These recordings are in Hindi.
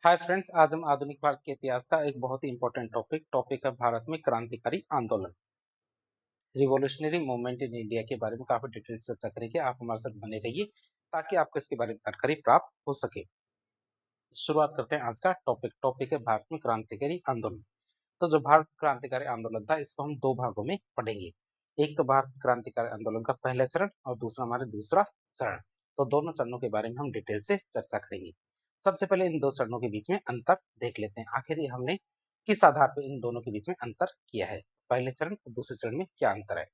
हाय फ्रेंड्स, आज हम आधुनिक भारत के इतिहास का एक बहुत ही इंपॉर्टेंट टॉपिक है भारत में क्रांतिकारी आंदोलन, रिवॉल्यूशनरी मूवमेंट इन इंडिया के बारे में काफी डिटेल से चर्चा करेंगे। आप हमारे साथ बने रहिए ताकि आपको इसके बारे में जानकारी प्राप्त हो सके। शुरुआत करते हैं आज का टॉपिक है भारत में क्रांतिकारी आंदोलन। तो जो भारत क्रांतिकारी आंदोलन था, इसको हम दो भागों में पढ़ेंगे। एक तो भारत क्रांतिकारी आंदोलन का पहला चरण और दूसरा हमारे दूसरा चरण। तो दोनों चरणों के बारे में हम डिटेल से चर्चा करेंगे। सबसे पहले इन दो चरणों के बीच में अंतर देख लेते हैं। आखिर हमने किस आधार पर इन दोनों के बीच में अंतर किया है, पहले चरण और दूसरे चरण में क्या अंतर है।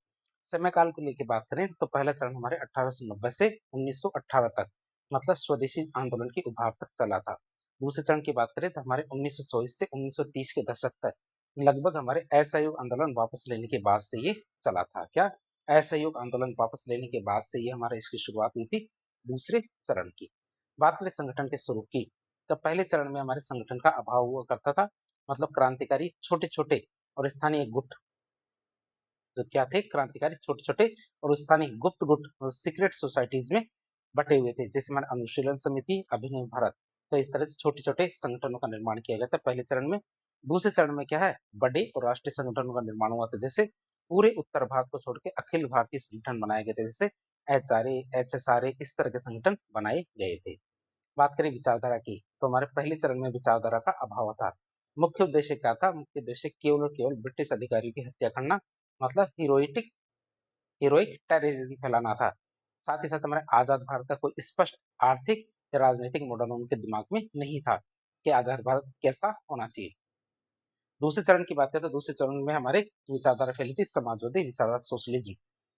समय काल को लेकर बात करें तो पहला चरण हमारे 1890 से 1918 तक, मतलब स्वदेशी आंदोलन की उभार तक चला था। दूसरे चरण की बात करें तो हमारे 1924 से 1930 के दशक तक लगभग हमारे असहयोग आंदोलन वापस लेने के बाद से ये चला था। क्या असहयोग आंदोलन वापस लेने के बाद से ये हमारा इसकी शुरुआत हुई थी दूसरे चरण की। बात करें संगठन के स्वरूप की, तो पहले चरण में हमारे संगठन का अभाव हुआ करता था, मतलब क्रांतिकारी छोटे छोटे और स्थानीय गुट जो क्या थे, क्रांतिकारी छोटे छोटे और स्थानीय गुप्त गुट और सीक्रेट सोसाइटीज में बटे हुए थे, जैसे हमारे अनुशीलन समिति, अभिनव भारत। तो इस तरह से छोटे छोटे संगठनों का निर्माण किया गया था पहले चरण में। दूसरे चरण में क्या है, बड़े और राष्ट्रीय संगठनों का निर्माण हुआ था, जैसे पूरे उत्तर भारत को छोड़ के अखिल भारतीय संगठन बनाए गए थे, जैसे HRA, HSRA, इस तरह के संगठन बनाए गए थे। बात करें विचारधारा की, तो हमारे पहले चरण में विचारधारा का अभाव था। मुख्य उद्देश्य क्या था, मुख्य उद्देश्य केवल और केवल ब्रिटिश अधिकारियों की हत्या करना, मतलब हीरोइक टेररिज्म फैलाना था। साथ ही साथ हमारे आजाद भारत का कोई स्पष्ट आर्थिक या राजनीतिक मॉडल उनके दिमाग में नहीं था कि आजाद भारत कैसा होना चाहिए। दूसरे चरण की बात करें तो दूसरे चरण में हमारे विचारधारा फैली थी समाजवादी विचारधारा, सोशलिज्म।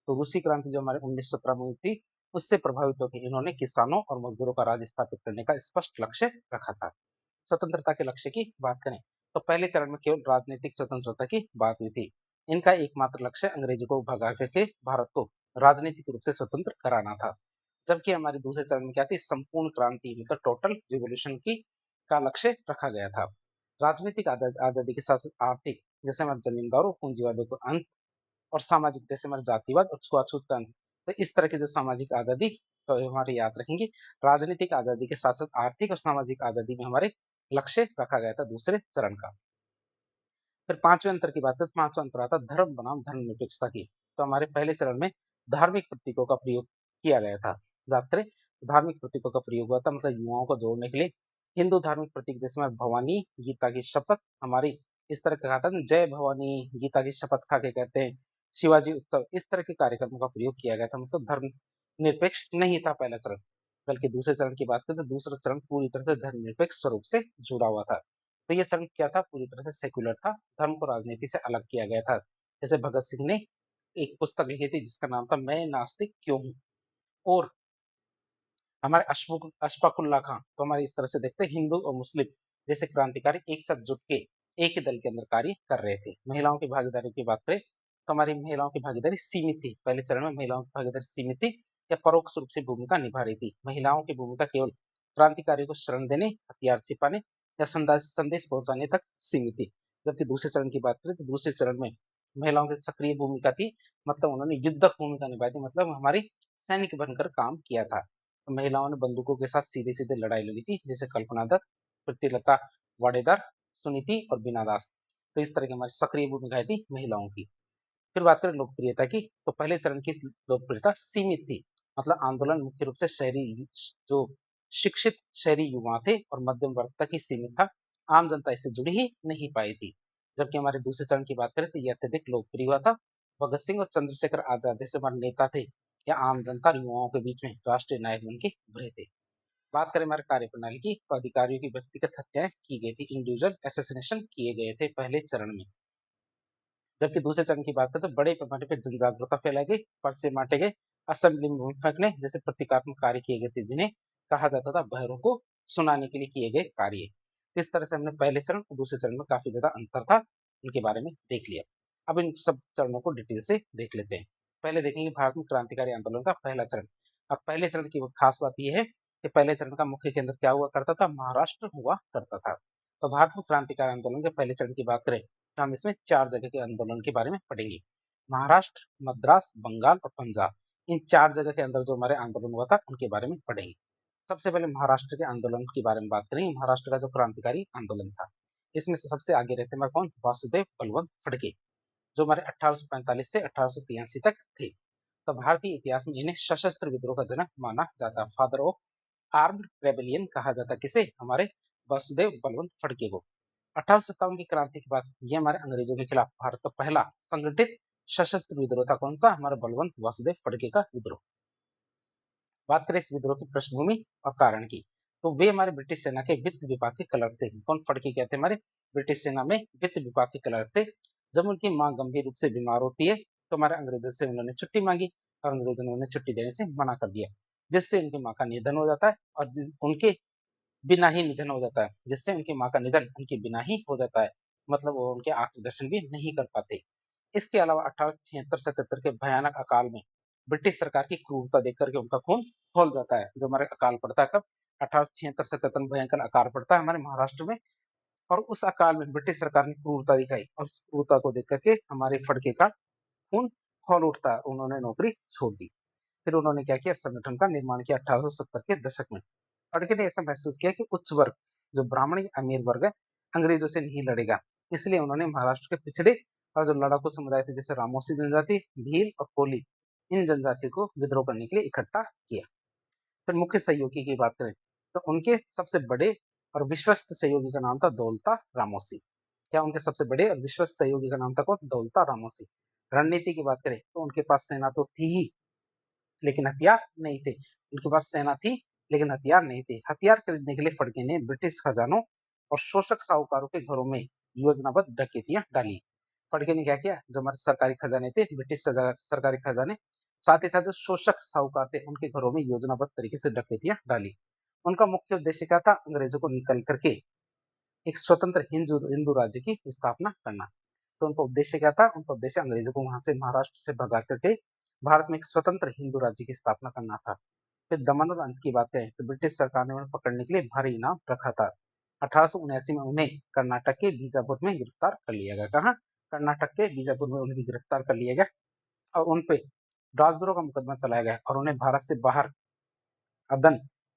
तो रूसी क्रांति जो हमारे 1917 में हुई थी, उससे प्रभावित होकर इन्होंने किसानों और मजदूरों का राज स्थापित करने का स्पष्ट लक्ष्य रखा था। स्वतंत्रता के लक्ष्य की बात करें तो पहले चरण में केवल राजनीतिक स्वतंत्रता की बात हुई थी। इनका एकमात्र लक्ष्य अंग्रेजों को भगा करके भारत को राजनीतिक रूप से स्वतंत्र कराना था। जबकि हमारे दूसरे चरण में क्या थी, संपूर्ण क्रांति, मतलब टोटल रिवोल्यूशन की का लक्ष्य रखा गया था। राजनीतिक आजादी के साथ आर्थिक, जैसे हमारे जमींदारों पूंजीवादों को अंत, और सामाजिक, जैसे हमारे जातिवाद और छुआछूत का अंत। तो इस तरह की जो सामाजिक आजादी, तो हमारे याद रखेंगे, राजनीतिक आजादी के साथ साथ आर्थिक और सामाजिक आजादी में हमारे लक्ष्य रखा गया था दूसरे चरण का। फिर पांचवें अंतर की बात करें, पांचवा अंतर आता धर्म बनाम धर्मनिरपेक्षता की। तो हमारे पहले चरण में धार्मिक प्रतीकों का प्रयोग किया गया था। बात करें धार्मिक प्रतीकों का प्रयोग हुआ था, मतलब युवाओं को जोड़ने के लिए हिंदू धार्मिक प्रतीक, जैसे हमारे भवानी, गीता की शपथ, हमारी इस तरह का कहा था, जय भवानी, गीता की शपथ खा के कहते हैं, शिवाजी उत्सव, इस तरह के कार्यक्रमों का प्रयोग किया गया था। मतलब धर्म निरपेक्ष नहीं था पहला चरण। बल्कि दूसरे चरण की बात करें तो दूसरा चरण पूरी तरह से धर्मनिरपेक्ष स्वरूप से जुड़ा हुआ था। तो ये चरण क्या था, पूरी तरह से सेक्युलर था, धर्म को राजनीति से अलग किया गया था। जैसे भगत सिंह ने एक पुस्तक लिखी थी जिसका नाम था मैं नास्तिक क्यों हूँ, और हमारे अशफाकुल्ला खां, तो हमारे इस तरह से देखते हैं हिंदू और मुस्लिम जैसे क्रांतिकारी एक साथ जुट के एक ही दल के अंदर कार्य कर रहे थे। महिलाओं की भागीदारी की बात करें तो हमारी महिलाओं की भागीदारी सीमित थी। पहले चरण में महिलाओं की भागीदारी सीमित थी या परोक्ष रूप से भूमिका निभा रही थी। महिलाओं की भूमिका केवल क्रांतिकारियों को शरण देने, हथियार छिपाने या संदेश पहुंचाने तक सीमित थी। जबकि दूसरे चरण की बात करें तो दूसरे चरण में महिलाओं की सक्रिय भूमिका थी, मतलब उन्होंने युद्धक भूमिका निभाई थी, मतलब हमारी सैनिक बनकर काम किया था। तो महिलाओं ने बंदूकों के साथ सीधे सीधे लड़ाई लड़ी थी, जैसे कल्पना दत्त, प्रीतिलता वाडेदार, सुनीति और बीना दास। तो इस तरह की हमारी सक्रिय भूमिकाएं थी महिलाओं की। फिर बात करें लोकप्रियता की, तो पहले चरण की लोकप्रियता सीमित थी, मतलब आंदोलन मुख्य रूप से शहरी, जो शिक्षित शहरी युवा थे और मध्यम वर्ग तक ही सीमित था, आम जनता इससे जुड़ी ही नहीं पाई थी। जबकि हमारे दूसरे चरण की बात करें तो यह अत्यधिक लोकप्रिय हुआ था। भगत सिंह और चंद्रशेखर आजाद जैसे हमारे नेता थे या आम जनता और युवाओं के बीच में राष्ट्रीय नायक बन के उभरे थे। बात करें हमारे कार्यप्रणाली की, तो अधिकारियों की व्यक्तिगत हत्याएं की गई थी, इंडिविजुअल असैसिनेशन किए गए थे पहले चरण में। जबकि दूसरे चरण की बात करें तो बड़े पैमाने पर जन जागरूकता फैलाई गई, पर्चे बांटे गए, असेंबली में फेंकने जैसे प्रतीकात्मक कार्य किए गए थे, जिन्हें कहा जाता था बहरों को सुनाने के लिए किए गए कार्य। इस तरह से हमने पहले चरण और दूसरे चरण में काफी ज्यादा अंतर था, उनके बारे में देख लिया। अब इन सब चरणों को डिटेल से देख लेते हैं। पहले देखेंगे भारत में क्रांतिकारी आंदोलन का पहला चरण। अब पहले चरण की खास बात यह है कि पहले चरण का मुख्य केंद्र क्या हुआ करता था, महाराष्ट्र हुआ करता था। तो भारत में क्रांतिकारी आंदोलन के पहले चरण की बात करें तो हम इसमें चार जगह के आंदोलन के बारे में पढ़ेंगे। महाराष्ट्र, मद्रास, बंगाल और पंजाब, इन चार जगह के अंदर जो हमारे आंदोलन हुआ था उनके बारे में पढ़ेंगे। सबसे पहले महाराष्ट्र के आंदोलन के बारे में बात करेंगे। महाराष्ट्र का जो क्रांतिकारी आंदोलन था, इसमें से सबसे आगे रहते हमारे कौन? वासुदेव बलवंत फडके, जो हमारे 1845 से 1883 तक थे। तो भारतीय इतिहास में इन्हें सशस्त्र विद्रोह का जनक माना जाता है। फादर ऑफ आर्म्ड रेबेलियन कहा जाता है किसे? हमारे वासुदेव बलवंत फडके को। 1857 की क्रांति के बाद ये हमारे अंग्रेजों के खिलाफ भारत का पहला संगठित सशस्त्र विद्रोह था। कौन सा? हमारे बलवंत वासुदेव फडके का विद्रोह। बात करें इस विद्रोह की पृष्ठभूमि और कारण की, तो वे हमारे ब्रिटिश सेना के वित्त विभाग के क्लर्क थे। कौन? फडके क्या थे? हमारे ब्रिटिश सेना में वित्त विभाग के क्लर्क थे। जब उनकी मां गंभीर रूप से बीमार होती है तो हमारे अंग्रेजों से उन्होंने छुट्टी मांगी और अंग्रेजों ने उन्हें छुट्टी देने से मना कर दिया, जिससे उनकी मां का निधन हो जाता है और उनके बिना ही निधन हो जाता है, जिससे उनकी मां का निधन उनके बिना ही हो जाता है। मतलब वो उनके आत्मदर्शन भी नहीं कर पाते। इसके अलावा 1876-77 के भयानक अकाल में ब्रिटिश सरकार की क्रूरता देख करके उनका खून खौल जाता है। जो हमारे अकाल पड़ता है कब? 1876-77 में भयंकर अकाल पड़ता है हमारे महाराष्ट्र में, और उस अकाल में ब्रिटिश सरकार ने क्रूरता दिखाई और उस क्रूरता को देख करके हमारे फड़के का खून खौल उठता है। उन्होंने नौकरी छोड़ दी। फिर उन्होंने क्या किया? संगठन का निर्माण किया 1870 के दशक में। फड़के ने ऐसा महसूस किया कि उच्च वर्ग, जो ब्राह्मण या अमीर वर्ग है, अंग्रेजों से नहीं लड़ेगा। इसलिए उन्होंने महाराष्ट्र के पिछड़े और जो लड़ाकू समुदाय थे, जैसे रामोसी जनजाति, भील और कोली, इन जनजातियों को विद्रोह करने के लिए इकट्ठा किया। फिर मुख्य सहयोगी की बात करें तो उनके सबसे बड़े और विश्वस्त सहयोगी का नाम था दौलता रामोसी। क्या उनके सबसे बड़े और विश्वस्त सहयोगी का नाम था? कौन? दौलता रामोसी। रणनीति की बात करें तो उनके पास सेना तो थी ही, लेकिन हथियार नहीं थे। उनके पास सेना थी लेकिन हथियार नहीं थे। हथियार खरीदने के लिए फड़के ने ब्रिटिश खजानों और शोषक साहूकारों के घरों में योजनाबद्ध डकैतियां डाली। फड़के ने क्या किया? जो हमारे सरकारी खजाने थे, ब्रिटिश सरकारी खजाने, साथ ही साथ जो शोषक साहूकार थे, उनके घरों में योजनाबद्ध तरीके से डकैतियां डाली। उनका मुख्य उद्देश्य क्या था? अंग्रेजों को निकल करके एक स्वतंत्र हिंदू हिंदू राज्य की स्थापना करना। तो उनका उद्देश्य क्या था? उनका उद्देश्य अंग्रेजों को वहां से, महाराष्ट्र से भगा करके भारत में एक स्वतंत्र हिंदू राज्य की स्थापना करना था। फिर दमन और अंत की बात करें तो ब्रिटिश सरकार ने उन्हें पकड़ने के लिए भारी इनाम रखा था। 1879 में उन्हें कर्नाटक के बीजापुर में गिरफ्तार कर लिया गया। कहाँ? कर्नाटक के बीजापुर में उन्हें गिरफ्तार कर लिया गया और उन पे राजद्रोह का मुकदमा चलाया गया और उन्हें भारत से बाहर अदन,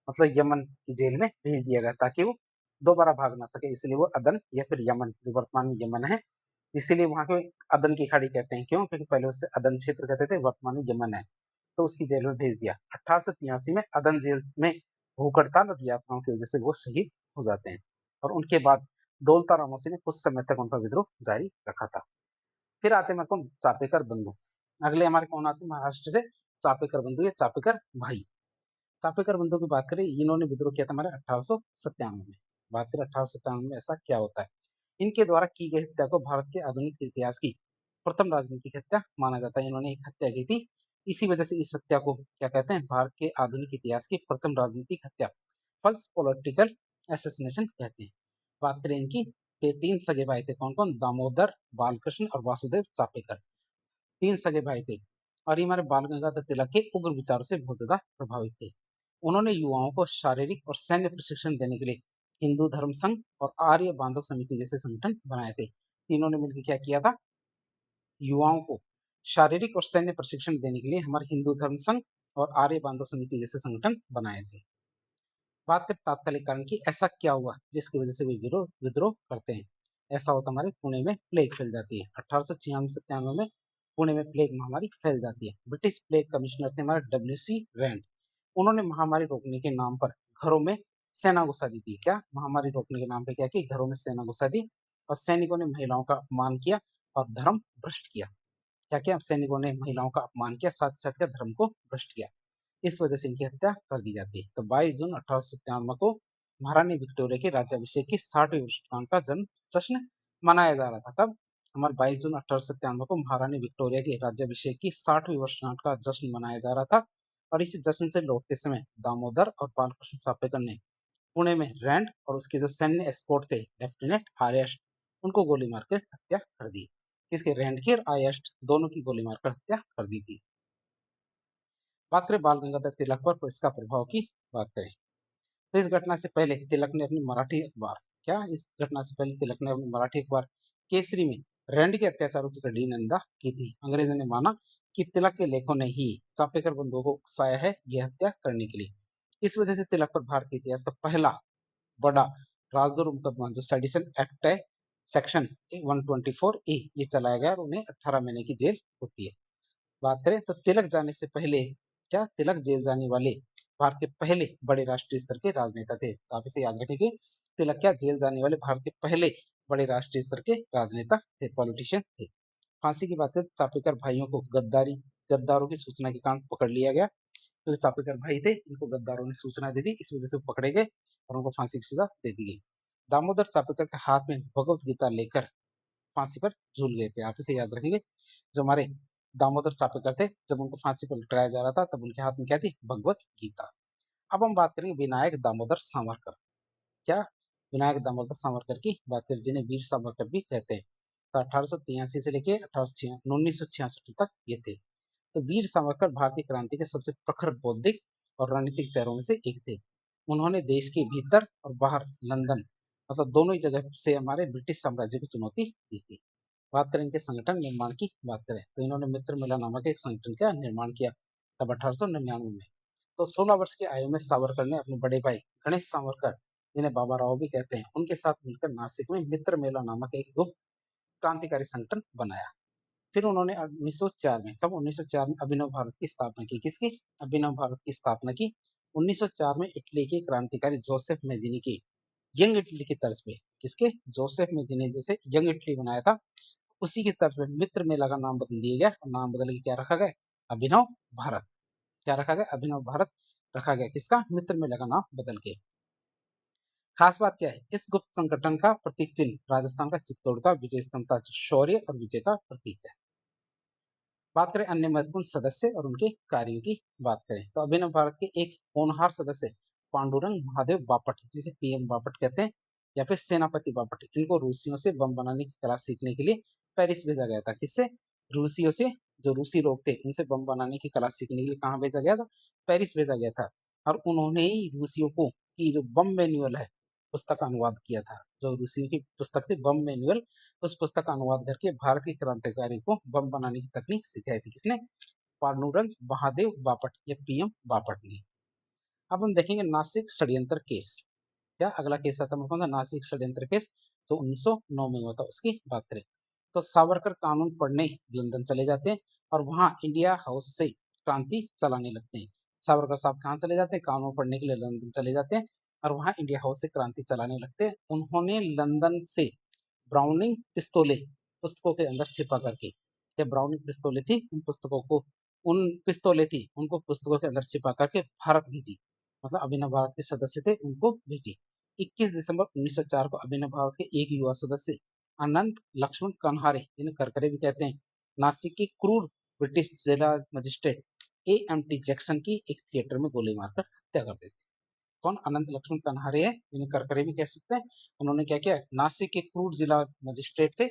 मतलब यमन की जेल में भेज दिया गया, ताकि वो दोबारा भाग ना सके। इसलिए वो अदन या फिर यमन, जो वर्तमान में यमन है, इसीलिए वहां को अदन की खाड़ी कहते हैं। क्यों? क्योंकि पहले उसे अदन क्षेत्र कहते थे, वर्तमान में यमन है। तो उसकी जेल में भेज दिया। 1883 में अदन जेल में भूख हड़ताल और यातनाओं की वजह से वो शहीद हो जाते हैं और उनके बाद दौलता रामोसी ने कुछ समय तक उनका विद्रोह जारी रखा था। फिर आते हैं कौन? चापेकर बंधु। अगले हमारे कौन आते हैं महाराष्ट्र से? चापेकर बंधु या चापेकर भाई। चापेकर बंधु की बात करें, इन्होंने विद्रोह किया था हमारे 1897 में। बात करें 1897 में ऐसा क्या होता है? इनके द्वारा की गई हत्या को भारत के आधुनिक इतिहास की प्रथम राजनीतिक हत्या माना जाता है। इन्होंने एक हत्या की थी, इसी वजह से इस हत्या को क्या कहते हैं? भारत के आधुनिक इतिहास की प्रथम राजनीतिक हत्या, फल्स पॉलिटिकल असैसिनेशन कहते हैं। बात करें इनकी, तो तीन सगे भाई थे। कौन कौन? दामोदर, बालकृष्ण और वासुदेव चापेकर। तीन सगे भाई थे और ये हमारे बाल गंगाधर तिलक के उग्र विचारों से बहुत ज्यादा प्रभावित थे। उन्होंने युवाओं को शारीरिक और सैन्य प्रशिक्षण देने के लिए हिंदू धर्म संघ और आर्य बांधव समिति जैसे संगठन बनाए थे। तीनों ने मिलकर क्या किया था? युवाओं को शारीरिक और सैन्य प्रशिक्षण देने के लिए हमारे हिंदू धर्म संघ और आर्य बांधव समिति जैसे संगठन बनाए थे। बात करें तात्कालिक कारण की, ऐसा क्या हुआ जिसकी वजह से वे विद्रोह विद्रोह करते हैं? ऐसा होता हमारे पुणे में प्लेग फैल जाती है। 1896-97 में पुणे में प्लेग महामारी फैल जाती है। ब्रिटिश प्लेग कमिश्नर थे हमारे WC रैंड। उन्होंने महामारी रोकने के नाम पर घरों में सेना घुसा दी थी। क्या? महामारी रोकने के नाम पे क्या की? घरों में सेना घुसा दी और सैनिकों ने महिलाओं का अपमान किया और धर्म भ्रष्ट किया। क्या किया? सैनिकों ने महिलाओं का अपमान किया, साथ ही साथ क्या? धर्म को भ्रष्ट किया। इस वजह से इनकी हत्या कर दी जाती है। तो 22 जून 1897 को महारानी विक्टोरिया के राज्याभिषेक की 60वीं वर्षगांठ का जश्न मनाया जा रहा था। कब? हमारे 22 जून 1897 को महारानी विक्टोरिया के राज्याभिषेक की 60वीं वर्षगांठ का जश्न मनाया जा रहा था और इसी जश्न से लौटते समय दामोदर और बालकृष्ण चापेकर ने पुणे में रैंड और उसके जो सैन्य एस्कॉर्ट थे, लेफ्टिनेंट आर्यस्ट, उनको गोली मारकर हत्या कर दी। इसके रैंड की और आर्यस्ट दोनों की गोली मारकर हत्या कर दी थी। बात करें बाल गंगाधर तिलक पर इसका प्रभाव की बात करें तो इस घटना से पहले तिलक ने अपनी मराठी अखबार, क्या? इस घटना से पहले तिलक ने अपनी मराठी अखबार केसरी में रैंड के अत्याचारों की कड़ी निंदा की थी। अंग्रेजों ने माना कि तिलक के लेखों ने ही चापेकर बंधुओं को उकसाया है यह हत्या करने के लिए। इस वजह से तिलक पर भारत के इतिहास का पहला बड़ा राजद्रोह मुकदमा जो सेडिशन एक्ट है सेक्शन 124 ए ये चलाया गया और उन्हें 18 महीने की जेल होती है। बात करें तो तिलक जाने से पहले क्या तिलक जेल जाने वाले भारत के पहले बड़े राष्ट्रीय स्तर के राजनेता थे। तो आप इसे याद रखेंगे, तिलक क्या जेल जाने वाले भारत के पहले बड़े राष्ट्रीय स्तर के राजनेता थे, पॉलिटिशियन थे। फांसी की बात करें तो चापेकर भाइयों को गद्दारों की सूचना के कारण पकड़ लिया गया। तो चापेकर भाई थे, इनको गद्दारों ने सूचना दे दी, इस वजह से वो पकड़े गए और उनको फांसी की सजा दे दी गई। दामोदर चापेकर के हाथ में भगवत गीता लेकर फांसी पर झूल गए थे। आप इसे याद रखेंगे, जो हमारे दामोदर चापेकर थे, जब उनको फांसी पर लटकाया जा रहा था तब उनके हाथ में क्या थी? भगवत गीता। अब हम बात करेंगे विनायक दामोदर सावरकर। क्या विनायक दामोदर सावरकर की बात करें, जिन्हें वीर सावरकर भी कहते हैं। तो 1883 से लेके 1966 तक ये थे। तो वीर सावरकर भारतीय क्रांति के सबसे प्रखर बौद्धिक और रणनीतिक चेहरों में से एक थे। उन्होंने देश के भीतर और बाहर लंदन मतलब दोनों ही जगह से हमारे ब्रिटिश साम्राज्य को चुनौती दी थी। बात करें इनके संगठन निर्माण की बात करें तो इन्होंने मित्र मेला नामक एक संगठन का निर्माण किया तब 1899 में। तो 16 वर्ष की आयु में सावरकर ने अपने बड़े भाई गणेश सावरकर, जिन्हें बाबा राव भी कहते हैं, उनके साथ मिलकर नासिक में मित्र मेला नामक एक गुप्त क्रांतिकारी संगठन बनाया। फिर उन्होंने 1904 में, कब 1904 में अभिनव भारत की स्थापना की। किसकी? अभिनव भारत की स्थापना की 1904 में इटली के क्रांतिकारी जोसेफ मेजिनी की यंग इटली की तर्ज पे। किसके? जोसेफ मेजिनी जैसे यंग इटली बनाया था, उसी की तर्ज पे मित्र मेला का नाम बदल दिया गया और नाम बदल के क्या रखा गया? अभिनव भारत। क्या रखा गया? अभिनव भारत रखा गया। किसका? मित्र मेला का नाम बदल के। खास बात क्या है? इस गुप्त संगठन का प्रतीक चिन्ह राजस्थान का चित्तौड़ का विजय स्तंभ था, जो शौर्य और विजय का प्रतीक है। बात करें अन्य महत्वपूर्ण सदस्य और उनके कार्यों की बात करें तो अभिनव भारत के एक होनहार सदस्य पांडुरंग महादेव बापट, जिसे पीएम बापट कहते हैं या फिर सेनापति बापट, इनको रूसियों से बम बनाने की कला सीखने के लिए पेरिस भेजा गया था। किससे? रूसियों से। जो रूसी लोग थे उनसे बम बनाने की कला सीखने के लिए कहाँ भेजा गया था? पेरिस भेजा गया था। और उन्होंने ही रूसियों को की जो बम मैन्युअल है पुस्तक का अनुवाद किया था। जो रूसियों की पुस्तक थी बम मैन्युअल, उस पुस्तक का अनुवाद करके भारत के क्रांतिकारी को बम बनाने की तकनीक सिखाई थी। किसने? पांडुरंग महादेव बापट या पीएम बापट ने। अब हम देखेंगे नासिक षड्यंत्र केस। क्या अगला केस आता है? कौन सा? नासिक षड्यंत्र केस, तो 1909 में हुआ था, उसकी बात करें तो सावरकर कानून पढ़ने लंदन चले जाते हैं और वहां इंडिया हाउस से क्रांति चलाने लगते हैं। सावरकर साहब कहाँ चले जाते हैं? कानून पढ़ने के लिए लंदन चले जाते हैं और वहां इंडिया हाउस से क्रांति चलाने लगते हैं। उन्होंने लंदन से ब्राउनिंग पिस्तौलें पुस्तकों के अंदर छिपा करके, क्या ब्राउनिंग पिस्तौलें थी, उन पिस्तौलें थी उनको पुस्तकों के अंदर छिपा करके भारत भेजी। मतलब अभिनव भारत के सदस्य थे, उनको भेजी। 21 दिसंबर 1904 को अभिनव भारत के एक युवा सदस्य अनंत लक्ष्मण कनहारे, जिन्हें करकरे भी कहते हैं, नासिक के क्रूर ब्रिटिश जिला मजिस्ट्रेट AMT जैक्सन की एक थिएटर में गोली मारकर हत्या कर देते। कौन? अनंत लक्ष्मण कन्हारे है, जिन्हें करकरे भी कह सकते हैं। उन्होंने क्या किया? नासिक के क्रूर जिला मजिस्ट्रेट थे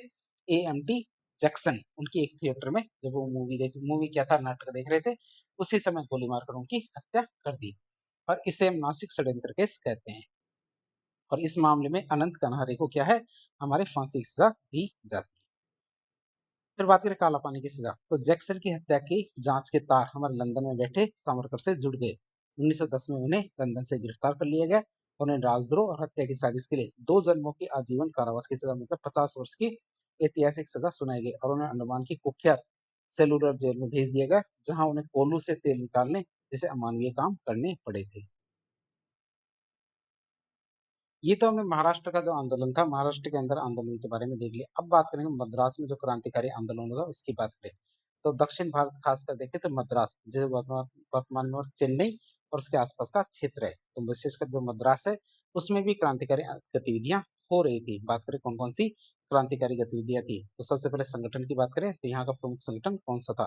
AMT जैक्सन, उनकी एक थिएटर में जब वो मूवी क्या था, नाटक देख रहे थे, उसी समय गोली मारकर उनकी हत्या कर दी और इसे हम नासिक षड्यंत्र केस कहते हैं। और इस मामले में अनंत कन्हारे को क्या है? हमारे फांसी की सजा दी जाती है। फिर बात करें काला पानी की सजा, तो जैक्सन की हत्या की जांच के तार हमारे लंदन में बैठे सावरकर से जुड़ गए। 1910 में उन्हें लंदन से गिरफ्तार कर लिया गया और उन्हें राजद्रोह और हत्या की साजिश के लिए 2 जन्मों की आजीवन कारावास की सजा, मतलब 50 वर्ष की ऐतिहासिक सजा सुनाई गई और उन्हें अंडमान की कुख्यात सेलुलर जेल में भेज दिया गया, जहां उन्हें कोल्हू से तेल निकालने जैसे अमानवीय काम करने पड़े थे। ये तो हमने महाराष्ट्र का जो आंदोलन था, महाराष्ट्र के अंदर आंदोलन के बारे में देख लिया। अब बात करेंगे मद्रास में जो क्रांतिकारी आंदोलन हुआ उसकी बात करें। तो दक्षिण भारत खासकर देखें तो मद्रास, जो वर्तमान वर्तमान में चेन्नई और उसके आसपास का क्षेत्र है, तो विशेषकर जो मद्रास है उसमें भी क्रांतिकारी गतिविधियां हो रही थी। बात करें कौन कौन सी क्रांतिकारी गतिविधियां थी, तो सबसे पहले संगठन की बात करें तो यहाँ का प्रमुख संगठन कौन सा था?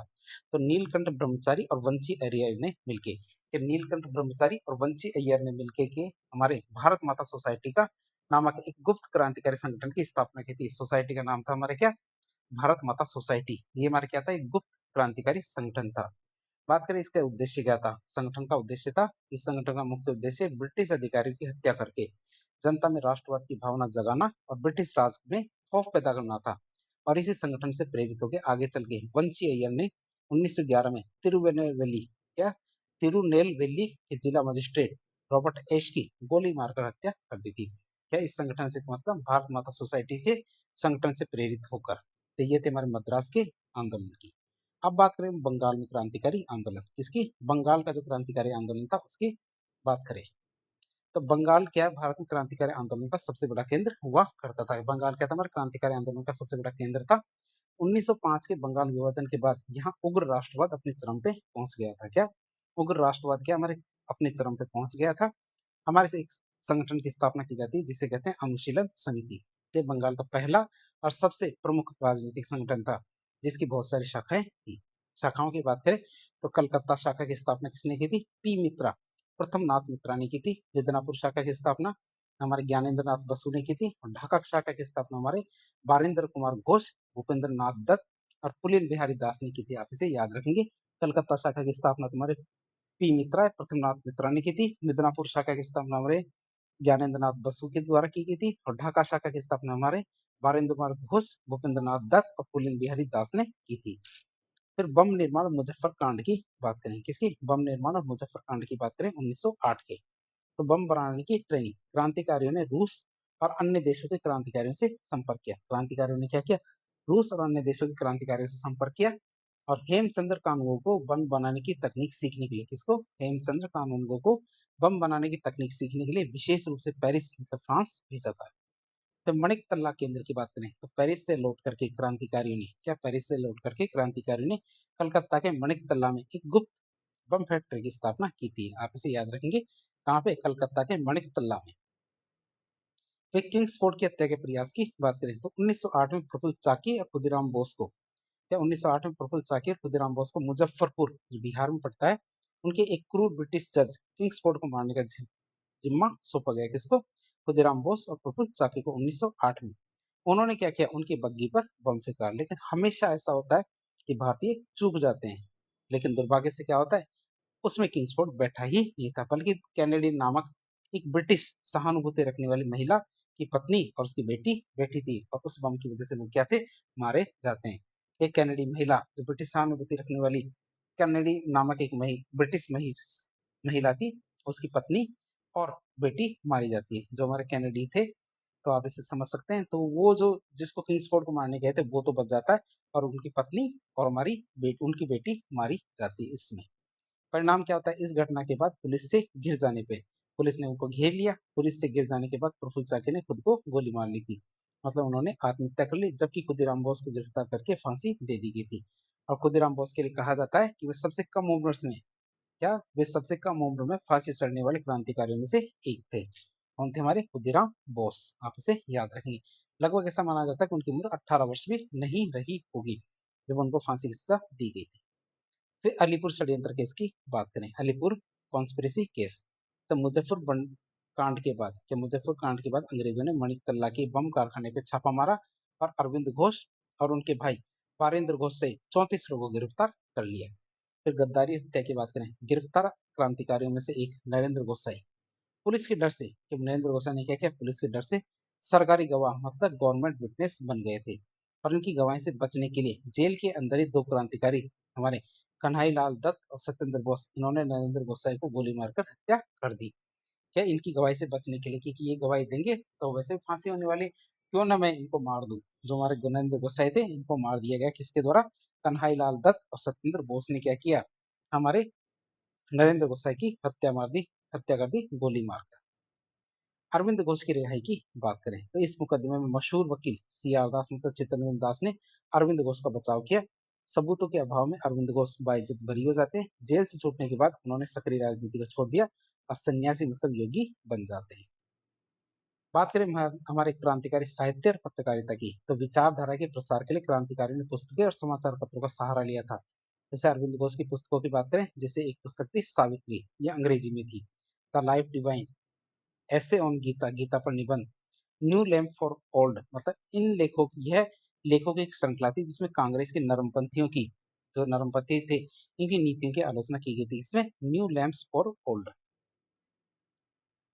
तो नीलकंठ ब्रह्मचारी और वंशी अय्यर ने मिलकर, कि नीलकंठ ब्रह्मचारी और वंशी अय्यर ने मिलकर के हमारे भारत माता सोसाइटी का नामक एक गुप्त क्रांतिकारी संगठन की स्थापना की थी। सोसाइटी का नाम था हमारे क्या? भारत माता सोसाइटी। ये हमारे क्या था? एक गुप्त क्रांतिकारी संगठन था। बात करें इसका उद्देश्य क्या था? संगठन का उद्देश्य था, इस संगठन का मुख्य उद्देश्य ब्रिटिश अधिकारियों की हत्या करके जनता में राष्ट्रवाद की भावना जगाना और ब्रिटिश राज में खौफ पैदा करना था। और इसी संगठन से प्रेरित होकर आगे चल के वंशी अय्यर ने 1911 में तिरुनेलवेली, क्या तिरुनेलवेली के जिला मजिस्ट्रेट रॉबर्ट एश की गोली मारकर हत्या कर दी थी। क्या इस संगठन से मतलब भारत माता सोसाइटी के संगठन से प्रेरित होकर। तो ये थे हमारे मद्रास के आंदोलन की। अब बात करें बंगाल में क्रांतिकारी आंदोलन किसकी, बंगाल का जो क्रांतिकारी आंदोलन था उसकी बात करें। तो बंगाल क्या है, भारत में क्रांतिकारी आंदोलन का सबसे बड़ा केंद्र हुआ करता था। बंगाल क्या था, हमारे क्रांतिकारी आंदोलन का सबसे बड़ा केंद्र था। 1905 के बंगाल विभाजन के बाद यहाँ उग्र राष्ट्रवाद अपने चरम पे पहुंच गया था। क्या उग्र राष्ट्रवाद क्या हमारे अपने चरम पे पहुंच गया था। हमारे से एक संगठन की स्थापना की जाती है जिसे कहते हैं अनुशीलन समिति। ये बंगाल का पहला और सबसे प्रमुख राजनीतिक संगठन था जिसकी बहुत सारी शाखाएं थी। शाखाओं की बात करें तो कलकत्ता शाखा की स्थापना किसने की थी, पी मित्रा प्रथम नाथ मित्रा ने की थी। मिदनापुर शाखा की स्थापना हमारे ज्ञानेंद्र नाथ बसु ने की थी। और ढाका शाखा की स्थापना हमारे बारिंदर कुमार घोष, भूपेंद्र नाथ दत्त और पुलिन बिहारी दास ने की थी। आप इसे याद रखेंगे। कलकत्ता शाखा की स्थापना तुम्हारे पी मित्रा प्रथमनाथ मित्रा ने की थी। मिदनापुर शाखा की स्थापना हमारे ज्ञानेंद्र नाथ बसु के द्वारा की गई थी। और ढाका शाखा की स्थापना हमारे बारिंद्र कुमार घोष, भूपेंद्र नाथ दत्त और पुलिन बिहारी दास ने की थी। फिर बम निर्माण मुजफ्फर कांड की बात करें, किसकी, बम निर्माण और मुजफ्फर कांड की बात करें 1908 के। तो बम बनाने की ट्रेनिंग क्रांतिकारियों ने रूस और अन्य देशों के क्रांतिकारियों से संपर्क किया। क्रांतिकारियों ने क्या किया, रूस और अन्य देशों के क्रांतिकारियों से संपर्क किया। और हेमचंद्र कानूनगो को बम बनाने की तकनीक सीखने के लिए, किसको, हेमचंद्र कानूनगो को बम बनाने की तकनीक सीखने के लिए विशेष रूप से पेरिस मतलब फ्रांस भेजा था। तो मणिकतल्ला केंद्र की बात करें तो पेरिस से लौट करके क्रांतिकारियों ने क्या, पेरिस से लौट करके क्रांतिकारियों ने कलकत्ता के मणिकतल्ला में एक गुप्त बम फैक्ट्री की स्थापना की थी। आप इसे याद रखेंगे, कहाँ पे, कलकत्ता के मणिकतल्ला में। तो किंग्सफोर्ड की हत्या के प्रयास की बात करें तो 1908 में प्रफुल्ल चाकी और खुदीराम बोस को, क्या 1908 में प्रफुल्ल चाकी और खुदीराम बोस को मुजफ्फरपुर जो बिहार में पड़ता है उनके एक क्रूर ब्रिटिश जज किंग्सफोर्ड को मारने का जिम्मा सौंपा गया। किसको, खुदीराम बोस और प्रफुल्ल चाकी को 1908 में। उन्होंने क्या किया, उनकी बग्घी पर बम फेंका। लेकिन हमेशा ऐसा होता है कि भारतीय चूक जाते हैं, लेकिन दुर्भाग्य से क्या होता है उसमें किंग्सफोर्ड बैठा ही नहीं था, बल्कि कैनेडी नामक एक ब्रिटिश सहानुभूति रखने वाली महिला की पत्नी और उसकी बेटी बैठी थी और उस बम की वजह से वो क्या थे, मारे जाते हैं। एक कैनेडी महिला जो ब्रिटिश सहानुभूति रखने वाली कैनेडी नामक एक ब्रिटिश महिला थी, उसकी पत्नी और बेटी मारी जाती है। जो हमारे कैनेडी थे, तो आप इसे समझ सकते हैं। तो वो जो जिसको किंग्सफोर्ड को मारने गए थे वो तो बच जाता है और उनकी पत्नी और उनकी बेटी मारी जाती है। इसमें परिणाम क्या होता है, इस घटना के बाद पुलिस से घिर जाने पे पुलिस ने उनको घेर लिया। पुलिस से घिर जाने के बाद प्रफुल्ल चाकी ने खुद को गोली मार ली थी, मतलब उन्होंने आत्महत्या कर ली। जबकि खुदीराम बोस को गिरफ्तार करके फांसी दे दी गई थी। और खुदीराम बोस के लिए कहा जाता है कि वे सबसे कम उम्र में, क्या वे सबसे कम उम्र में फांसी चढ़ने वाले क्रांतिकारियों में से एक थे। कौन थे, हमारे खुदीराम बोस। आप इसे याद रखेंगे। लगभग ऐसा माना जाता है कि उनकी उम्र 18 वर्ष भी नहीं रही होगी जब उनको फांसी की सजा दी गई थी। फिर अलीपुर षड्यंत्र केस की बात करें, अलीपुर कॉन्स्पिरेसी केस। तो कांड के बाद, क्या मुजफ्फर कांड के बाद अंग्रेजों ने मणिकतल्ला के बम कारखाने पे छापा मारा और अरविंद घोष और उनके भाई पारेंद्र घोष से 34 लोगों को गिरफ्तार कर लिया। फिर गद्दारी हत्या की बात करें, गिरफ्तार क्रांतिकारियों में से एक नरेंद्र गोसाई। पुलिस के डर से, कि नरेंद्र गोसाई ने क्या किया, पुलिस के डर से सरकारी गवाह मतलब गवर्नमेंट विटनेस बन गए थे। और इनकी गवाही से बचने के लिए जेल के अंदर ही दो क्रांतिकारी हमारे कन्हई लाल दत्त और सत्येंद्र बोस, इन्होंने नरेंद्र गोसाई को गोली मारकर हत्या कर दी। क्या इनकी गवाही से बचने के लिए, क्योंकि ये गवाही देंगे तो वैसे फांसी होने वाली, क्यों ना मैं इनको मार दूं। जो हमारे नरेंद्र गोसाई थे इनको मार दिया गया, किसके द्वारा, कन्हई लाल दत्त और सत्येंद्र बोस ने क्या किया, हमारे नरेंद्र गोसाई की हत्या कर दी गोली मारकर। अरविंद घोष की रिहाई की बात करें तो इस मुकदमे में मशहूर वकील सीआर दास मतलब चित्तरंजन दास ने अरविंद घोष का बचाव किया। सबूतों के अभाव में अरविंद घोष बाइज्जत बरी हो जाते हैं। जेल से छूटने के बाद उन्होंने सक्रिय राजनीति को छोड़ दिया और सन्यासी मतलब योगी बन जाते हैं। बात करें हमारे क्रांतिकारी साहित्य और पत्रकारिता की, तो विचारधारा के प्रसार के लिए क्रांतिकारियों ने पुस्तकें और समाचार पत्रों का सहारा लिया था। जैसे अरविंद घोष की पुस्तकों की बात करें, जैसे एक पुस्तक थी सावित्री, ये अंग्रेजी में थी। द लाइफ डिवाइन, ऐसे ऑन गीता, गीता पर निबंध। न्यू लैम्प फॉर ओल्ड, मतलब इन लेखों की, यह लेखों की एक श्रृंखला थी जिसमें कांग्रेस के नरमपंथियों की, जो नरमपंथी थे, इनकी नीतियों की आलोचना की गई थी। इसमें न्यू लैम्प्स फॉर ओल्ड।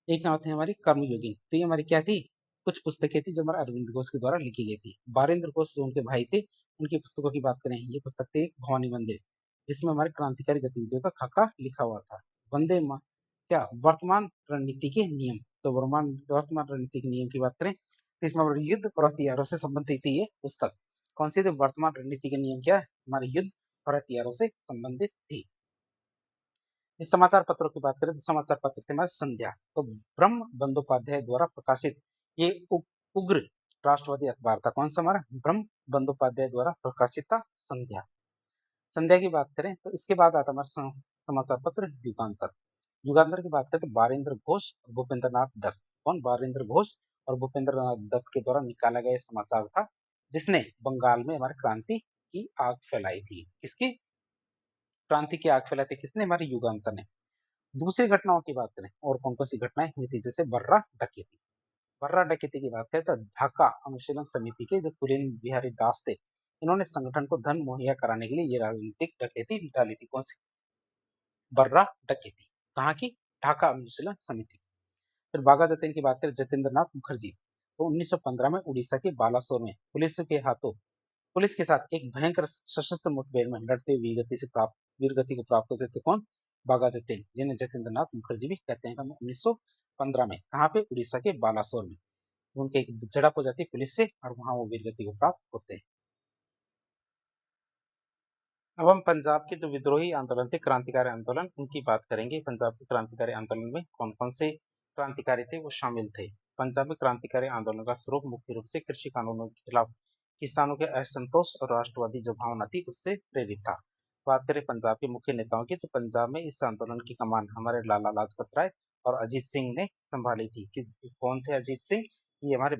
एक नाम थी हमारी कर्मयोगी, तो ये हमारी क्या थी, कुछ पुस्तकें थी जो हमारे अरविंद घोष के द्वारा लिखी गई थी। बारेंद्र घोष जो उनके भाई थे, उनकी पुस्तकों की बात करें, ये पुस्तक थी एक भवानी मंदिर, जिसमें हमारे क्रांतिकारी गतिविधियों का खाका लिखा हुआ था। वंदे क्या वर्तमान रणनीति के नियम। तो वर्तमान रणनीति के नियम की बात करें तो इसमें युद्ध और हथियारों से संबंधित थी ये पुस्तक। कौन सी थी? वर्तमान रणनीति के नियम क्या है? हमारे युद्ध और हथियारों से संबंधित थी। इस समाचार पत्रों की बात करें तो समाचार पत्र थे हमारे संध्या। तो ब्रह्म बंदोपाध्याय द्वारा प्रकाशित ये उग्र राष्ट्रवादी अखबार था। कौन सा? हमारा ब्रह्म बंदोपाध्याय द्वारा प्रकाशित था संध्या। संध्या की बात करें तो इसके बाद आता हमारा समाचार पत्र युगांतर। युगांतर की बात करें तो बारिंद्र घोष और भूपेंद्र नाथ दत्त। कौन? बारिंद्र घोष और भूपेंद्र नाथ दत्त के द्वारा निकाला गया समाचार था, जिसने बंगाल में हमारी क्रांति की आग फैलाई थी। किसकी क्रांति की आग फैलाई थी? किसने? हमारे युगांतर ने। दूसरी घटनाओं की बात करें और कौन कौन सी घटनाएं हुई थी, जैसे बर्रा डकैती। बर्रा डकैती की बात करें तो ढाका अनुशीलन समिति के जो कुलीन बिहारी दास थे, इन्होंने संगठन को धन मुहैया कराने के लिए ये राजनीतिक डकैती डाली थी। कौन सी? बर्रा डकैती। कहाँ की? ढाका अनुशीलन समिति। फिर बाघा जतीन की बात करें, जतेंद्र नाथ मुखर्जी। तो 1915 में उड़ीसा के बालासोर में पुलिस के साथ एक भयंकर सशस्त्र मुठभेड़ में लड़ते हुए वीरगति को प्राप्त होते थे। कौन? बाघा जतीन, जिन्हें जतेंद्र नाथ मुखर्जी भी कहते हैं। 1915 में कहाँ पे? उड़ीसा के बालासोर में उनके एक झड़प हो जाती है पुलिस से और वहां वो वीरगति को प्राप्त होते हैं। अब हम पंजाब के जो विद्रोही आंदोलन थे, क्रांतिकारी आंदोलन, उनकी बात करेंगे। पंजाब के क्रांतिकारी आंदोलन में कौन कौन से क्रांतिकारी थे वो शामिल थे। पंजाब में क्रांतिकारी आंदोलन का स्वरूप मुख्य रूप से कृषि कानूनों के खिलाफ किसानों के असंतोष और राष्ट्रवादी जो भावना थी उससे प्रेरित था। बात करें पंजाब के मुख्य नेताओं की, तो पंजाब में इस आंदोलन की कमान हमारे लाला लाजपत राय और अजीत सिंह ने संभाली थी। कौन थे अजीत सिंह? ये हमारे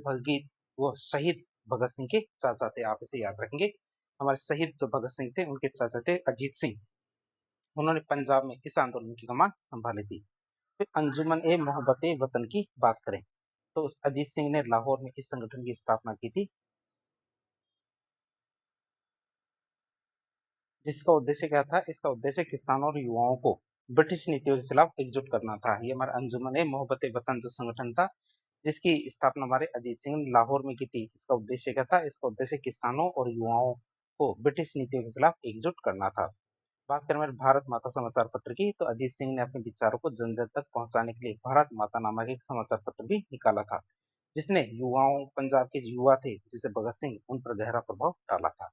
वो शहीद भगत सिंह के चाचा थे। आप इसे याद रखेंगे। हमारे शहीद जो भगत सिंह थे उनके चाचा थे अजीत सिंह। उन्होंने पंजाब में इस आंदोलन की कमान संभाली थी। फिर अंजुमन ए मोहब्बत वतन की बात करें तो अजीत सिंह ने लाहौर में इस संगठन की स्थापना की थी, जिसका उद्देश्य क्या था? इसका उद्देश्य किसानों और युवाओं को ब्रिटिश नीतियों के खिलाफ एकजुट करना था। ये हमारा अंजुमन ए मोहब्बत वतन जो संगठन था, जिसकी स्थापना हमारे अजीत सिंह ने लाहौर में की थी। इसका उद्देश्य क्या था? इसका उद्देश्य किसानों और युवाओं को ब्रिटिश नीतियों के खिलाफ एकजुट करना था। बात करें हमारे भारत माता समाचार पत्र की, तो अजीत सिंह ने अपने विचारों को जन जन तक पहुंचाने के लिए भारत माता नामक एक समाचार पत्र भी निकाला था, जिसने पंजाब के युवा थे जैसे भगत सिंह, उन पर गहरा प्रभाव डाला था।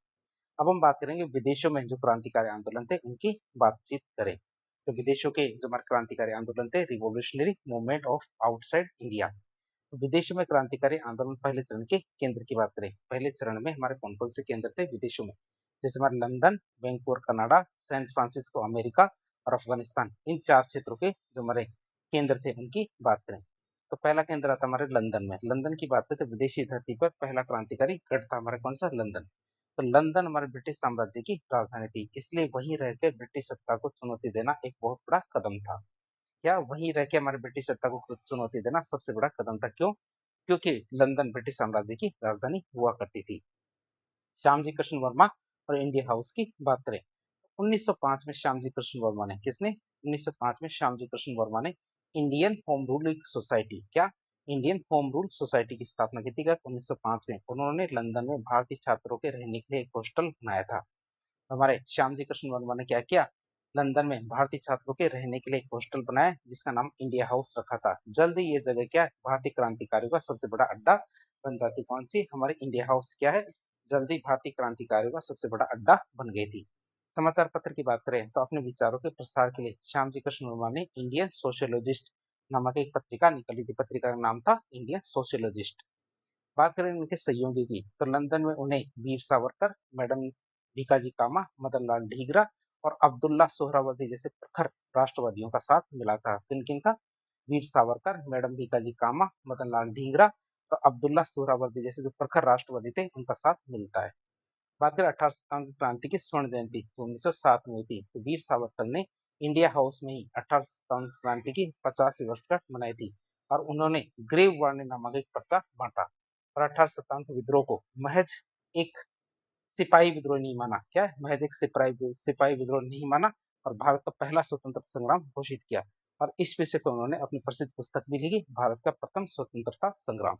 अब हम बात करेंगे विदेशों में जो क्रांतिकारी आंदोलन थे उनकी बातचीत करें। तो विदेशों के जो हमारे क्रांतिकारी आंदोलन थे, revolutionary movement of outside India. तो विदेशों में क्रांतिकारी आंदोलन पहले चरण के केंद्र की बात करें, पहले चरण में हमारे कौन कौन से केंद्र थे विदेशों में? जैसे हमारे London, Vancouver Canada, San Francisco America और अफगानिस्तान, इन 4 क्षेत्रों के जो हमारे केंद्र थे उनकी बात करें तो पहला केंद्र आता हमारे लंदन में। लंदन की बात करें तो विदेशी धरती पर पहला क्रांतिकारी गढ़ था हमारा। कौन सा? लंदन। तो लंदन हमारे ब्रिटिश साम्राज्य की राजधानी थी, इसलिए वहीं रहकर ब्रिटिश सत्ता को चुनौती देना एक बहुत बड़ा कदम था। क्या वहीं रह के हमारे ब्रिटिश सत्ता को चुनौती देना सबसे बड़ा कदम था? क्यों? क्योंकि लंदन ब्रिटिश साम्राज्य की राजधानी हुआ करती थी। श्यामजी कृष्ण वर्मा और इंडिया हाउस की बात करें 1905 में श्यामजी कृष्ण वर्मा ने, किसने? 1905 में श्यामजी कृष्ण वर्मा ने इंडियन होम रूल सोसाइटी, क्या? इंडियन होम रूल सोसाइटी की स्थापना की थी। 1905 में उन्होंने लंदन में भारतीय छात्रों के रहने के लिए एक हॉस्टल बनाया था। हमारे श्यामजी कृष्ण वर्मा ने क्या किया? लंदन में भारतीय छात्रों के रहने के लिए एक हॉस्टल बनाया जिसका नाम इंडिया हाउस रखा था। जल्द ही ये जगह क्या है? भारतीय क्रांतिकारियों का सबसे बड़ा अड्डा बन जाती। कौन सी? हमारे इंडिया हाउस क्या है? जल्दी भारतीय क्रांतिकारियों का सबसे बड़ा अड्डा बन गई थी। समाचार पत्र की बात करें तो अपने विचारों के प्रसार के लिए श्यामजी कृष्ण वर्मा ने इंडियन सोशियोलॉजिस्ट नामक एक पत्रिका निकाली थी। पत्रिका का नाम था इंडियन सोशियोलॉजिस्ट। बात करें उनके सहयोगी की, तो लंदन में उन्हें वीर सावरकर, मैडम भीकाजी कामा, मदन लाल ढींगरा और अब्दुल्ला सोहरावर्दी जैसे प्रखर राष्ट्रवादियों का साथ मिला था। किन किन का? वीर सावरकर, मैडम भीकाजी कामा, मदन लाल ढींगरा और अब्दुल्ला सोहरावर्दी जैसे जो प्रखर राष्ट्रवादी थे उनका साथ मिलता है। बात करें 18 क्रांति की स्वर्ण जयंती तो 1907 में हुई थी। तो वीर सावरकर ने इंडिया हाउस में ही 18 क्रांति की 50वीं वर्षगांठ मनाई थी और उन्होंने ग्रेव वार्निंग नामक एक पर्चा बांटा और 1857 के विद्रोह को महज एक सिपाही विद्रोह नहीं माना। क्या है? महज एक सिपाही विद्रोह नहीं माना और भारत का पहला स्वतंत्र संग्राम घोषित किया। और इस विषय को उन्होंने अपनी प्रसिद्ध पुस्तक भी लिखी, भारत का प्रथम स्वतंत्रता संग्राम।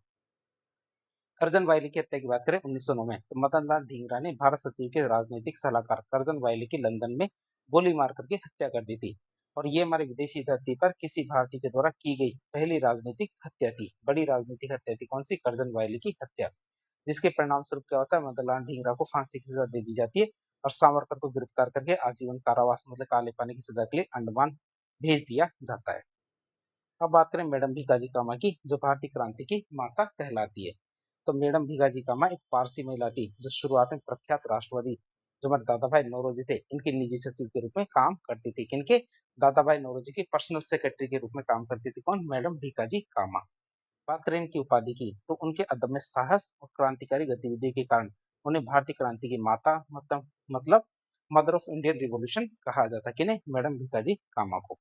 करजन वायली की हत्या की बात करें 1909 में, तो मदन लाल ढींगरा ने भारत सचिव के राजनीतिक सलाहकार करजन वायली की लंदन में गोली मार करके हत्या कर दी थी। और ये हमारे विदेशी धरती पर किसी भारतीय के द्वारा की गई पहली राजनीतिक हत्या थी। बड़ी राजनीतिक हत्या थी। कौन सी? करजन वायली की हत्या। जिसके परिणाम स्वरूप क्या होता है? मदनलाल ढींगरा को फांसी की सजा दे दी जाती है और सावरकर को गिरफ्तार करके आजीवन कारावास मतलब काले पानी की सजा के लिए अंडमान भेज दिया जाता है। अब बात करें मैडम भीकाजी कामा की, जो भारतीय क्रांति की माता कहलाती है। तो मैडम भीकाजी कामा एक पारसी महिला थी जो शुरुआत में प्रख्यात राष्ट्रवादी जो हमारे दादा भाई नौरोजी थे इनके निजी सचिव के रूप में काम करती थी। किनके? दादा भाई नौरोजी की पर्सनल सेक्रेटरी के रूप में काम करती थी। कौन? मैडम भीकाजी कामा। बात करें इनकी उपाधि की, तो उनके अदम्य साहस और क्रांतिकारी गतिविधि के कारण उन्हें भारतीय क्रांति की माता मतलब मदर ऑफ इंडियन रिवॉल्यूशन कहा जाता है। किन्हें? मैडम भीकाजी कामा को।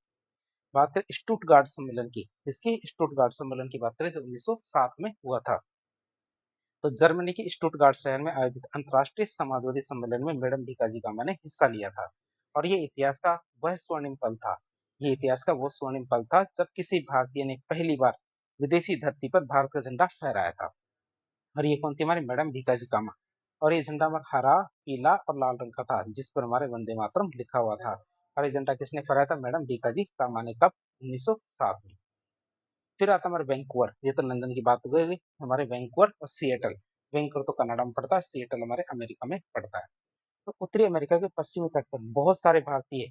बात करें स्टुटगार्ट सम्मेलन की, इसकी स्टुटगार्ट सम्मेलन की बात करें जो 1907 में हुआ था। तो जर्मनी के स्टुटगार्ट शहर में आयोजित अंतर्राष्ट्रीय समाजवादी सम्मेलन में मैडम भीकाजी कामा ने हिस्सा लिया था। और ये इतिहास का वह स्वर्णिम पल था। ये इतिहास का वो स्वर्णिम पल था जब किसी भारतीय ने पहली बार विदेशी धरती पर भारत का झंडा फहराया था। और ये कौन थी? हमारी मैडम भीकाजी कामा। और ये झंडा हमारा हरा, पीला और लाल रंग का था जिस पर हमारे वंदे मातरम लिखा हुआ था। और ये झंडा किसने फहराया था? मैडम भीकाजी कामा ने। कब? 1907 में। फिर आता है हमारे वैंकूवर। ये तो लंदन की बात हो गई। हमारे वैंकूवर और सिएटल। वैंकूवर तो कनाडा में पड़ता है, सिएटल हमारे अमेरिका में पड़ता है। तो उत्तरी अमेरिका के पश्चिमी तट पर बहुत सारे भारतीय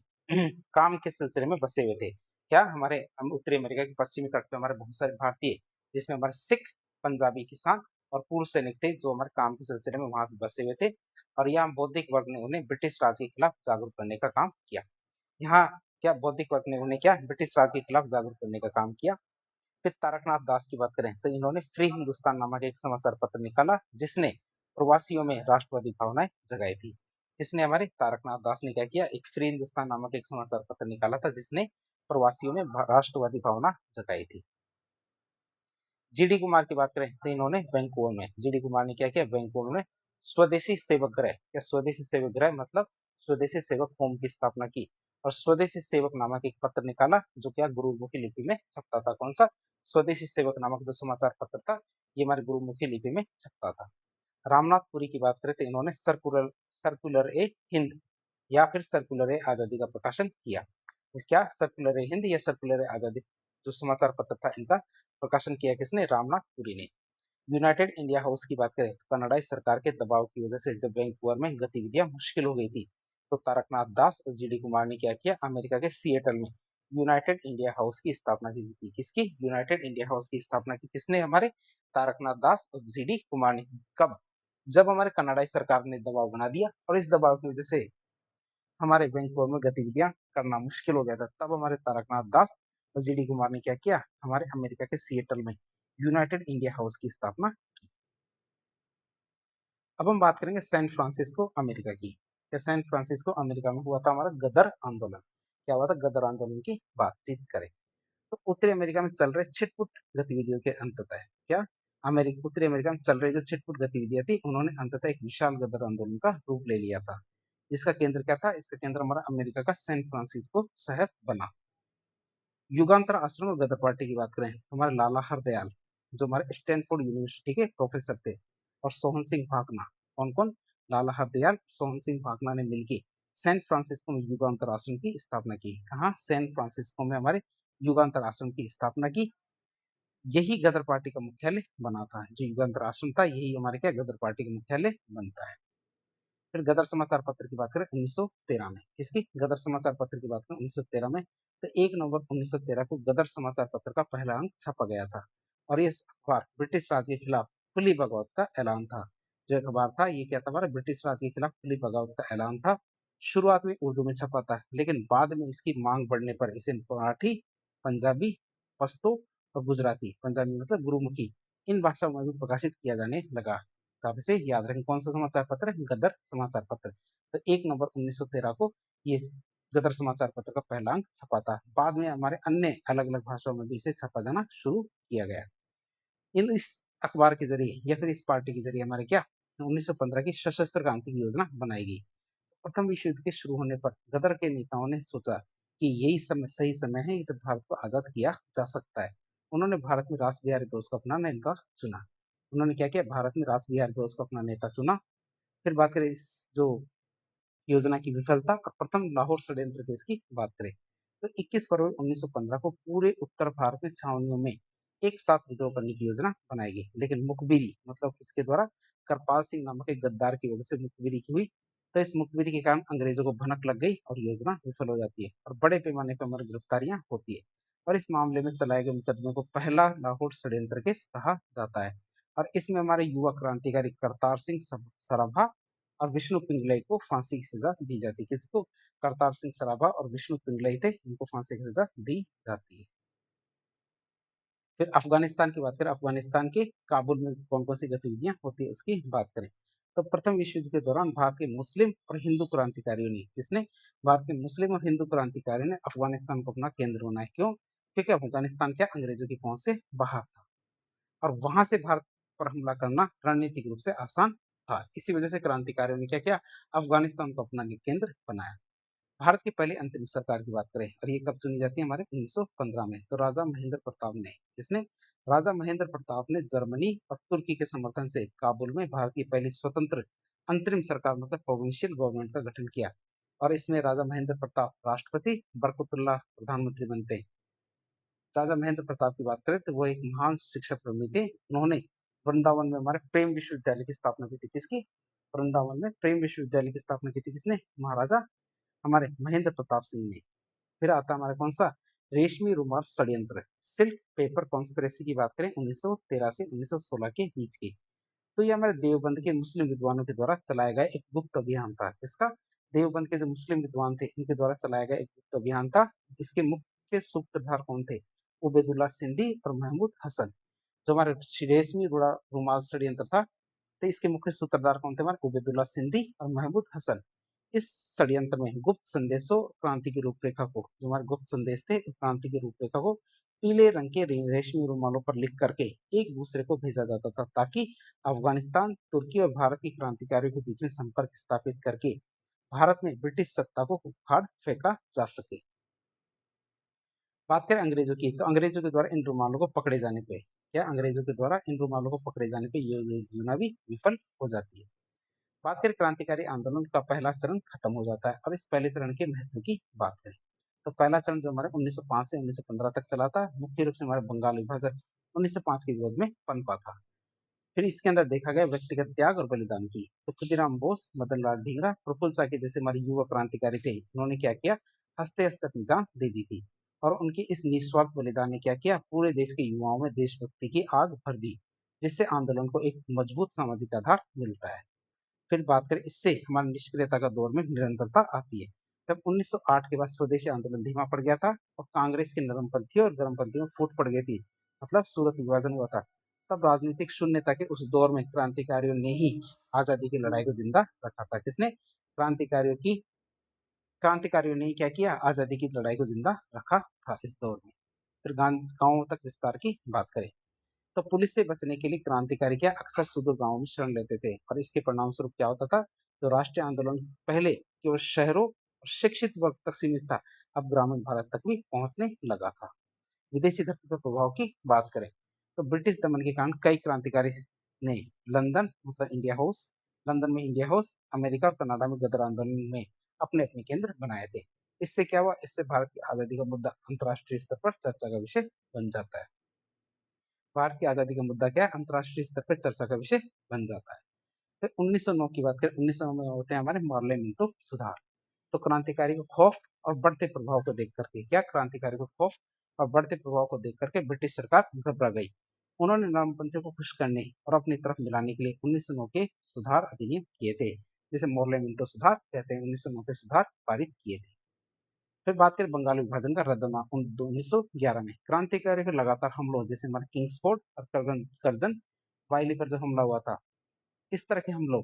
काम के सिलसिले में बसे हुए थे। क्या? हमारे उत्तरी अमेरिका के पश्चिमी तट पर हमारे बहुत सारे भारतीय, जिसमें हमारे सिख, पंजाबी किसान और पूर्व सैनिक थे जो हमारे काम के सिलसिले में वहां पे बसे हुए थे। और यहाँ बौद्धिक वर्ग ने उन्हें ब्रिटिश राज के खिलाफ जागरूक करने का काम किया। यहाँ क्या बौद्धिक वर्ग ने उन्हें क्या ब्रिटिश राज के खिलाफ जागरूक करने का काम किया। फिर तारकनाथ दास की बात करें तो इन्होंने फ्री हिंदुस्तान नामक एक समाचार पत्र निकाला जिसने प्रवासियों में राष्ट्रवादी भावनाएं जगाई थी। जिसने हमारे तारकनाथ दास ने क्या किया? एक फ्री हिंदुस्तान नामक एक समाचार पत्र निकाला था जिसने प्रवासियों में राष्ट्रवादी भावना जगाई थी। जीडी कुमार की बात करें तो इन्होंने वैंकूवर में, जीडी कुमार ने क्या किया? वैंकूवर में स्वदेशी सेवक गृह, या स्वदेशी सेवक गृह मतलब स्वदेशी सेवक होम की स्थापना की। और स्वदेशी सेवक नामक एक पत्र निकाला जो क्या गुरुमुखी लिपि में छपता था। कौन सा? स्वदेशी सेवक नामक जो समाचार पत्र था ये हमारे गुरुमुखी लिपि में छपता था। रामनाथ पुरी की बात करें तो इन्होंने सर्कुलर सर्कुलर ए हिंद या फिर सर्कुलर ए आजादी का प्रकाशन किया। क्या? सर्कुलर ए हिंद या सर्कुलर ए आजादी जो समाचार पत्र था इनका प्रकाशन किया किसने? रामनाथ पुरी ने। यूनाइटेड इंडिया हाउस की बात करें तो कनाडाई सरकार के दबाव की वजह से जब वैंकूवर में गतिविधियां मुश्किल हो गई थी तो तारकनाथ दास और जीडी कुमार ने क्या किया? अमेरिका के सिएटल में यूनाइटेड इंडिया हाउस की स्थापना की थी। किसकी? यूनाइटेड इंडिया हाउस की स्थापना की किसने? हमारे तारकनाथ दास और जीडी कुमार ने। कब? जब हमारे कनाडाई सरकार ने दबाव बना दिया और इस दबाव की वजह से हमारे वैंकूवर में गतिविधियां करना मुश्किल हो गया था। तब हमारे तारकनाथ दास और जीडी कुमार ने क्या किया? हमारे अमेरिका के सिएटल में यूनाइटेड इंडिया हाउस की स्थापना। अब हम बात करेंगे सैन फ्रांसिस्को अमेरिका की। क्या सैन फ्रांसिस्को अमेरिका में हुआ था हमारा गदर आंदोलन? क्या हुआ था? गदर आंदोलन की बातचीत करें तो उत्तरी अमेरिका में चल रहे छिटपुट गतिविधियों के अंततः क्या अमेरिका उत्तरी अमेरिका में चल रही जो छिटपुट गतिविधियां थी उन्होंने अंततः एक विशाल गदर आंदोलन का रूप ले लिया था। जिसका केंद्र क्या था? इसका केंद्र हमारा अमेरिका का सैन फ्रांसिस्को शहर बना। युगांतर आश्रम और गदर पार्टी की बात करें तो हमारे लाला हरदयाल जो हमारे स्टैनफोर्ड यूनिवर्सिटी के प्रोफेसर थे और सोहन सिंह भाकना। कौन कौन? लाला हरदयाल, सोहन सिंह भाकना ने मिलकर सैन फ्रांसिस्को में युगांतर आश्रम की स्थापना की। कहाँ? सैन फ्रांसिस्को में हमारे युगांतर आश्रम की स्थापना की। यही गदर पार्टी का मुख्यालय बना था। जो युगांतर आश्रम था यही हमारे क्या गदर पार्टी का मुख्यालय बनता है। फिर गदर समाचार पत्र की बात करें 1913 में। किसकी? गदर समाचार पत्र की बात करें 1913 में तो 1 नवंबर 1913 को गदर समाचार पत्र का पहला अंक छपा गया था। और ये अखबार ब्रिटिश राज के खिलाफ खुली बगावत का ऐलान था। जो अखबार था ये क्या था? हमारा ब्रिटिश राज के खिलाफ खुली बगावत का ऐलान था। शुरुआत में उर्दू में छपा था लेकिन बाद में इसकी मांग बढ़ने पर इसे मराठी, पंजाबी, पश्तो और गुजराती, पंजाबी मतलब गुरुमुखी, इन भाषाओं में भी प्रकाशित किया जाने लगा। तो आप इसे याद रखें। कौन सा समाचार पत्र? गदर समाचार पत्र। तो 1 नवंबर 1913 को ये गदर समाचार पत्र का पहला अंक छपा था। बाद में हमारे अन्य अलग अलग भाषाओं में भी इसे छपा जाना शुरू किया गया। इस अखबार के जरिए या फिर इस पार्टी के जरिए हमारे क्या 1915 की सशस्त्र क्रांति की योजना बनाई गई। प्रथम विश्व युद्ध के शुरू होने पर गदर के नेताओं ने सोचा कि यही समय सही समय है जब भारत को आजाद किया जा सकता है। उन्होंने भारत में रास बिहारी बोस को अपना नेता चुना। उन्होंने क्या किया? भारत में रास बिहारी बोस को अपना नेता चुना। फिर बात करें इस जो योजना की विफलता और प्रथम लाहौर षड्यंत्र केस की बात करें तो 21 फरवरी 1915 को पूरे उत्तर भारत में छावनियों में एक साथ विद्रोह करने की योजना बनाई गई, लेकिन मुखबिरी मतलब किसके द्वारा, करपाल सिंह नामक एक गद्दार की वजह से मुखबिरी की हुई। तो इस मुखबिरी के कारण अंग्रेजों को भनक लग गई और योजना विफल हो जाती है और बड़े पैमाने पर हमारी गिरफ्तारियां होती है। और इस मामले में चलाए गए मुकदमे को पहला लाहौर षड्यंत्र केस कहा जाता है। और इसमें हमारे युवा क्रांतिकारी करतार सिंह सराभा और विष्णु पिंगले को फांसी की सजा दी जाती है। किसको? करतार सिंह सराभा और विष्णु पिंगले थे, इनको फांसी की सजा दी जाती है। फिर अफगानिस्तान की बात करें, अफगानिस्तान के काबुल में कौन-कौन सी गतिविधियां होती है उसकी बात करें। तो प्रथम विश्व युद्ध के दौरान भारत के मुस्लिम और हिंदू क्रांतिकारियों ने, किसने? भारत के मुस्लिम और हिंदू क्रांतिकारियों ने अफगानिस्तान को अपना केंद्र बनाया। क्यों? क्योंकि अफगानिस्तान क्या अंग्रेजों की पहुंच से बाहर था और वहां से भारत पर हमला करना रणनीतिक रूप से आसान था। इसी वजह से क्रांतिकारियों ने क्या किया? अफगानिस्तान को अपना केंद्र बनाया। भारत की पहली अंतरिम सरकार की बात करें और ये कब चुनी जाती है? हमारे 1915 में। तो राजा महेंद्र प्रताप ने, किसने? राजा महेंद्र प्रताप ने जर्मनी और तुर्की के समर्थन से काबुल में भारत की पहली स्वतंत्र अंतरिम सरकार मतलब प्रोविंशियल गवर्नमेंट का गठन किया। और इसमें राजा महेंद्र प्रताप राष्ट्रपति, बरकतुल्लाह प्रधानमंत्री बनते। राजा महेंद्र प्रताप की बात करें तो वो एक महान शिक्षक प्रेमी थे। उन्होंने वृंदावन में हमारे प्रेम विश्वविद्यालय की स्थापना की थी। किसकी? वृंदावन में प्रेम विश्वविद्यालय की स्थापना की थी। किसने? महाराजा हमारे महेंद्र प्रताप सिंह ने। फिर आता है हमारा कौन सा? रेशमी रुमाल षड्यंत्र, सिल्क पेपर कॉन्स्पिरेसी की बात करें 1913 से 1916 के बीच की। तो ये हमारे देवबंद के मुस्लिम विद्वानों के द्वारा चलाया गया एक गुप्त अभियान था। किसका? देवबंद के जो मुस्लिम विद्वान थे इनके द्वारा चलाया गया एक गुप्त अभियान था, जिसके मुख्य सूत्रधार कौन थे? उबैदुल्ला सिंधी और महमूद हसन। जो हमारे रेशमी रुमाल षड्यंत्र था, तो इसके मुख्य सूत्रधार कौन थे? हमारे उबैदुल्ला सिंधी और महमूद हसन। इस षड्यंत्र में गुप्त संदेशों, क्रांति की रूपरेखा को, जो हमारे गुप्त संदेश थे क्रांति की रूपरेखा को पीले रंग के रेशमी रुमालों पर लिख करके एक दूसरे को भेजा जाता था, ताकि अफगानिस्तान, तुर्की और भारत की क्रांतिकारियों के बीच में संपर्क स्थापित करके भारत में ब्रिटिश सत्ता को उखाड़ फेंका जा सके। बात करें अंग्रेजों की, तो अंग्रेजों के द्वारा इन रुमालों को पकड़े जाने पे, क्या अंग्रेजों के द्वारा इन रुमालों को पकड़े जाने पे ये योजना भी विफल हो जाती है। बात करें क्रांतिकारी आंदोलन का पहला चरण खत्म हो जाता है और इस पहले चरण के महत्व की बात करें तो पहला चरण जो हमारे 1905 से 1915 तक चला था, मुख्य रूप से हमारे बंगाल विभाजन 1905 के विरोध में पनपा था। फिर इसके अंदर देखा गया व्यक्तिगत त्याग और बलिदान की। तो खुदीराम बोस, मदन लाल ढींगरा, प्रफुल्ल चाकी जैसे हमारे युवा क्रांतिकारी थे, उन्होंने क्या किया? हंसते हंसते अपनी जान दे दी थी। और उनकी इस निस्वार्थ बलिदान ने क्या किया? पूरे देश के युवाओं में देशभक्ति की आग भर दी, जिससे आंदोलन को एक मजबूत सामाजिक आधार मिलता है। फिर बात करें इससे हमारी निष्क्रियता का दौर में निरंतरता आती है। तब 1908 के बाद स्वदेशी आंदोलन धीमा पड़ गया था और कांग्रेस के नरमपंथी और गर्मपंथी में फूट पड़ गई थी, मतलब सूरत विभाजन हुआ था। तब राजनीतिक शून्यता के उस दौर में क्रांतिकारियों ने ही आजादी की लड़ाई को जिंदा रखा था। किसने? क्रांतिकारियों ने ही क्या किया? आजादी की लड़ाई को जिंदा रखा था इस दौर में। फिर गांवों तक विस्तार की बात करें तो पुलिस से बचने के लिए क्रांतिकारी क्या अक्सर सुदूर गांवों में शरण लेते थे और इसके परिणाम स्वरूप क्या होता था? तो राष्ट्रीय आंदोलन पहले केवल शहरों और शिक्षित वर्ग तक सीमित था, अब ग्रामीण भारत तक भी पहुंचने लगा था। विदेशी धरती पर प्रभाव की बात करें तो ब्रिटिश दमन के कारण कई क्रांतिकारी ने लंदन मतलब इंडिया हाउस, लंदन में इंडिया हाउस, अमेरिका और कनाडा में गदर आंदोलन में अपने अपने केंद्र बनाए थे। इससे क्या हुआ? इससे भारत की आजादी का मुद्दा अंतर्राष्ट्रीय स्तर पर चर्चा का विषय बन जाता है। भारत की आजादी का मुद्दा क्या है? अंतर्राष्ट्रीय स्तर पर चर्चा का विषय बन जाता है। फिर 1909 की बात करें, 1909 में होते हैं हमारे मार्ले मिंटो सुधार। तो क्रांतिकारी को खौफ और बढ़ते प्रभाव को देख करके क्या? क्रांतिकारी को खौफ और बढ़ते प्रभाव को देख करके ब्रिटिश सरकार घबरा गई। उन्होंने नरमपंथियों को खुश करने और अपनी तरफ मिलाने के लिए 1909 के सुधार अधिनियम किए थे, जिसे मोर्ले मिंटो सुधार कहते हैं। 1909 के सुधार पारित किए थे। फिर बात करें बंगाल विभाजन का रद्दना 1911 में क्रांतिकारियों के लगातार हमलों, जैसे हमारे किंग्सफोर्ड और करजन वाइली पर जो हमला हुआ था, इस तरह के हमलों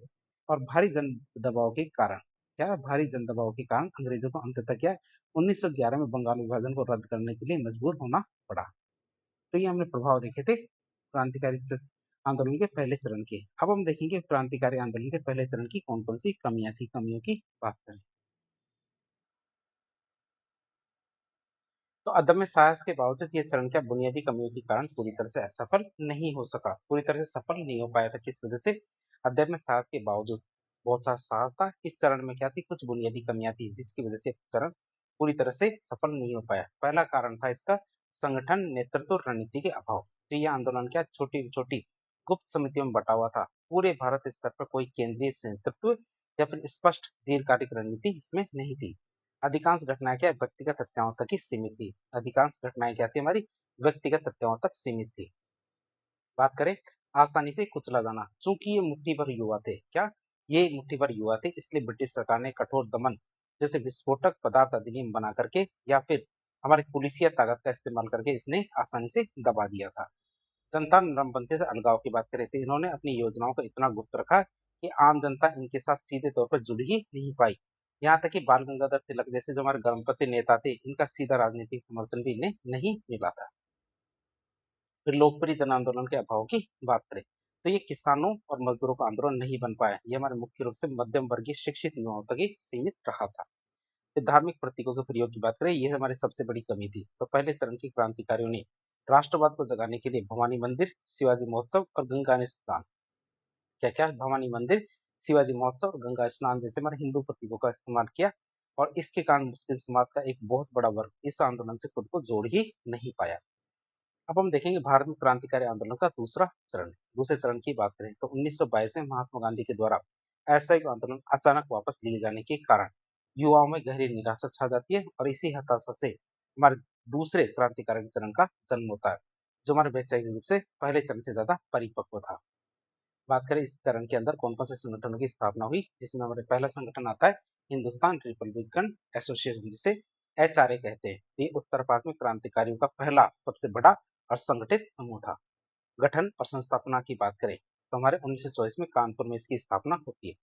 और भारी जन दबाव के कारण क्या? भारी जन दबाव के कारण अंग्रेजों को अंततः क्या 1911 में बंगाल विभाजन को रद्द करने के लिए मजबूर होना पड़ा। तो ये हमने प्रभाव देखे थे क्रांतिकारी आंदोलन के पहले चरण के। अब हम देखेंगे क्रांतिकारी आंदोलन के पहले चरण की कौन कौन सी कमियां थी, कमियों की बात करें तो अदम्य साहस के बावजूद ये चरण क्या बुनियादी कमियों के कारण पूरी तरह से असफल नहीं हो सका, पूरी तरह से सफल नहीं हो पाया था। किस वजह से? अदम्य साहस के बावजूद बहुत सारा साहस था, इस चरण में क्या थी? कुछ बुनियादी कमियां थी जिसकी वजह से चरण पूरी तरह से सफल नहीं हो पाया। पहला कारण था इसका संगठन, नेतृत्व और रणनीति के अभाव। तो ये आंदोलन क्या छोटी-छोटी गुप्त समितियों में बँटा हुआ था। पूरे भारत स्तर पर कोई केंद्रीय नेतृत्व या फिर स्पष्ट दीर्घकालिक रणनीति इसमें नहीं थी। अधिकांश घटनाएँ क्या व्यक्तिगत हत्याओं तक ही सीमित थी। अधिकांश घटनाएँ क्या थी हमारी व्यक्तिगत हत्याओं तक सीमित थी। बात करें आसानी से कुचला जाना, चूंकि ये मुट्ठी भर युवा थे, क्या ये मुट्ठी भर युवा थे, इसलिए ब्रिटिश सरकार ने कठोर दमन जैसे विस्फोटक पदार्थ अधिनियम बना करके या फिर हमारी पुलिसिया ताकत का इस्तेमाल करके इसने आसानी से दबा दिया था। जनता नरमपंथी से अलगाव की बात करें तो इन्होंने अपनी योजनाओं को इतना गुप्त रखा कि आम जनता इनके साथ सीधे तौर पर जुड़ ही नहीं पाई। यहाँ तक कि बाल गंगाधर तिलक जैसे जो हमारे गर्भवती नेता थे, इनका सीधा राजनीतिक समर्थन भी इन्हें नहीं मिला था। फिर लोकप्रिय जन आंदोलन के अभाव की बात करें तो ये किसानों और मजदूरों का आंदोलन नहीं बन पाया। ये हमारे मुख्य रूप से मध्यम वर्गीय शिक्षित युवाओं तक ही सीमित रहा था। फिर धार्मिक प्रतीकों के प्रयोग की बात करें, ये हमारी सबसे बड़ी कमी थी। तो पहले चरण के क्रांतिकारियों ने राष्ट्रवाद को जगाने के लिए भवानी मंदिर, शिवाजी महोत्सव और गंगा स्नान, क्या क्या भवानी मंदिर, शिवाजी महोत्सव और गंगा स्नान जैसे हमारे हिंदू प्रतीकों का इस्तेमाल किया। और इसके कारण मुस्लिम समाज का एक बहुत बड़ा वर्ग इस आंदोलन से खुद को जोड़ ही नहीं पाया। अब हम देखेंगे भारत में क्रांतिकारी आंदोलन का दूसरा चरण। दूसरे चरण की बात करें तो 1922 में महात्मा गांधी के द्वारा असहयोग आंदोलन अचानक वापस लिए जाने के कारण युवाओं में गहरी निराशा छा जाती है और इसी हताशा से हमारे दूसरे क्रांतिकारी चरण का जन्म होता है, जो हमारे वैचारिक रूप से पहले चरण से ज्यादा परिपक्व था। बात करें इस चरण के अंदर कौन कौन से संगठनों की स्थापना हुई, जिसमें हमारे पहला संगठन आता है हिंदुस्तान रिपब्लिकन एसोसिएशन, जिसे HRA कहते हैं। ये उत्तर भारत में क्रांतिकारियों का पहला सबसे बड़ा और संगठित समूह था। गठन और संस्थापना की बात करें तो हमारे 1924 में कानपुर में इसकी स्थापना होती है।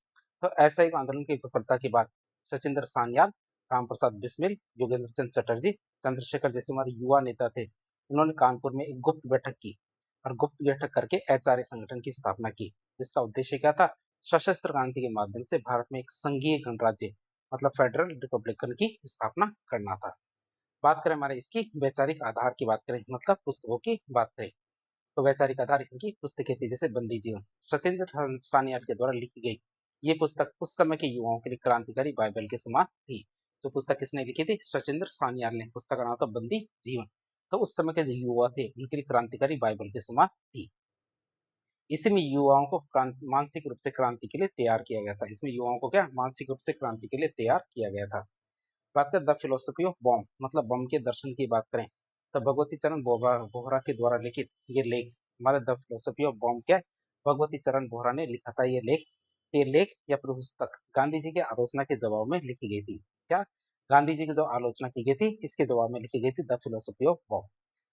तो ऐसा एक आंदोलन की विफलता के बाद सचिंद्र सान्याल, राम प्रसाद बिस्मिल, योगेंद्र चंद्र चटर्जी, चंद्रशेखर जैसे हमारे युवा नेता थे, उन्होंने कानपुर में एक गुप्त बैठक की और गुप्त बैठक करके HRA संगठन की स्थापना की, जिसका उद्देश्य क्या था, सशस्त्र क्रांति के माध्यम से भारत में एक संघीय गणराज्य मतलब फेडरल रिपब्लिकन की स्थापना करना था। बात करें हमारे इसकी वैचारिक आधार की बात करें मतलब पुस्तकों की बात करें तो वैचारिक आधार इनकी पुस्तकें थी, जैसे बंदी जीवन सत्येंद्र सानियाल के द्वारा लिखी गई। ये पुस्तक उस समय के युवाओं के लिए क्रांतिकारी बाइबल के समान थी। जो पुस्तक किसने लिखी थी, सचिंद्र सानियाल ने। पुस्तक का नाम था बंदी जीवन। तो उस समय के जो युवा थे उनके लिए क्रांतिकारी बाइबल के समान थी। इसमें युवाओं को मानसिक रूप से क्रांति के लिए तैयार किया गया था। इसमें युवाओं को क्या मानसिक रूप से क्रांति के लिए तैयार किया गया था। बात करें द फिलोसफी ऑफ बॉम्ब मतलब बम के दर्शन की बात करें तो भगवती चरण बोहरा के द्वारा लिखित ये लेख हमारे द फिलोसफी ऑफ बॉम्ब क्या है, भगवती चरण बोहरा ने लिखा था ये लेख। ये लेख या पुस्तक गांधी जी के आलोचना के जवाब में लिखी गई थी। क्या गांधी जी की जो आलोचना की गई थी इसके जवाब में लिखी गई थी द फिलोसफी ऑफ बॉम्ब,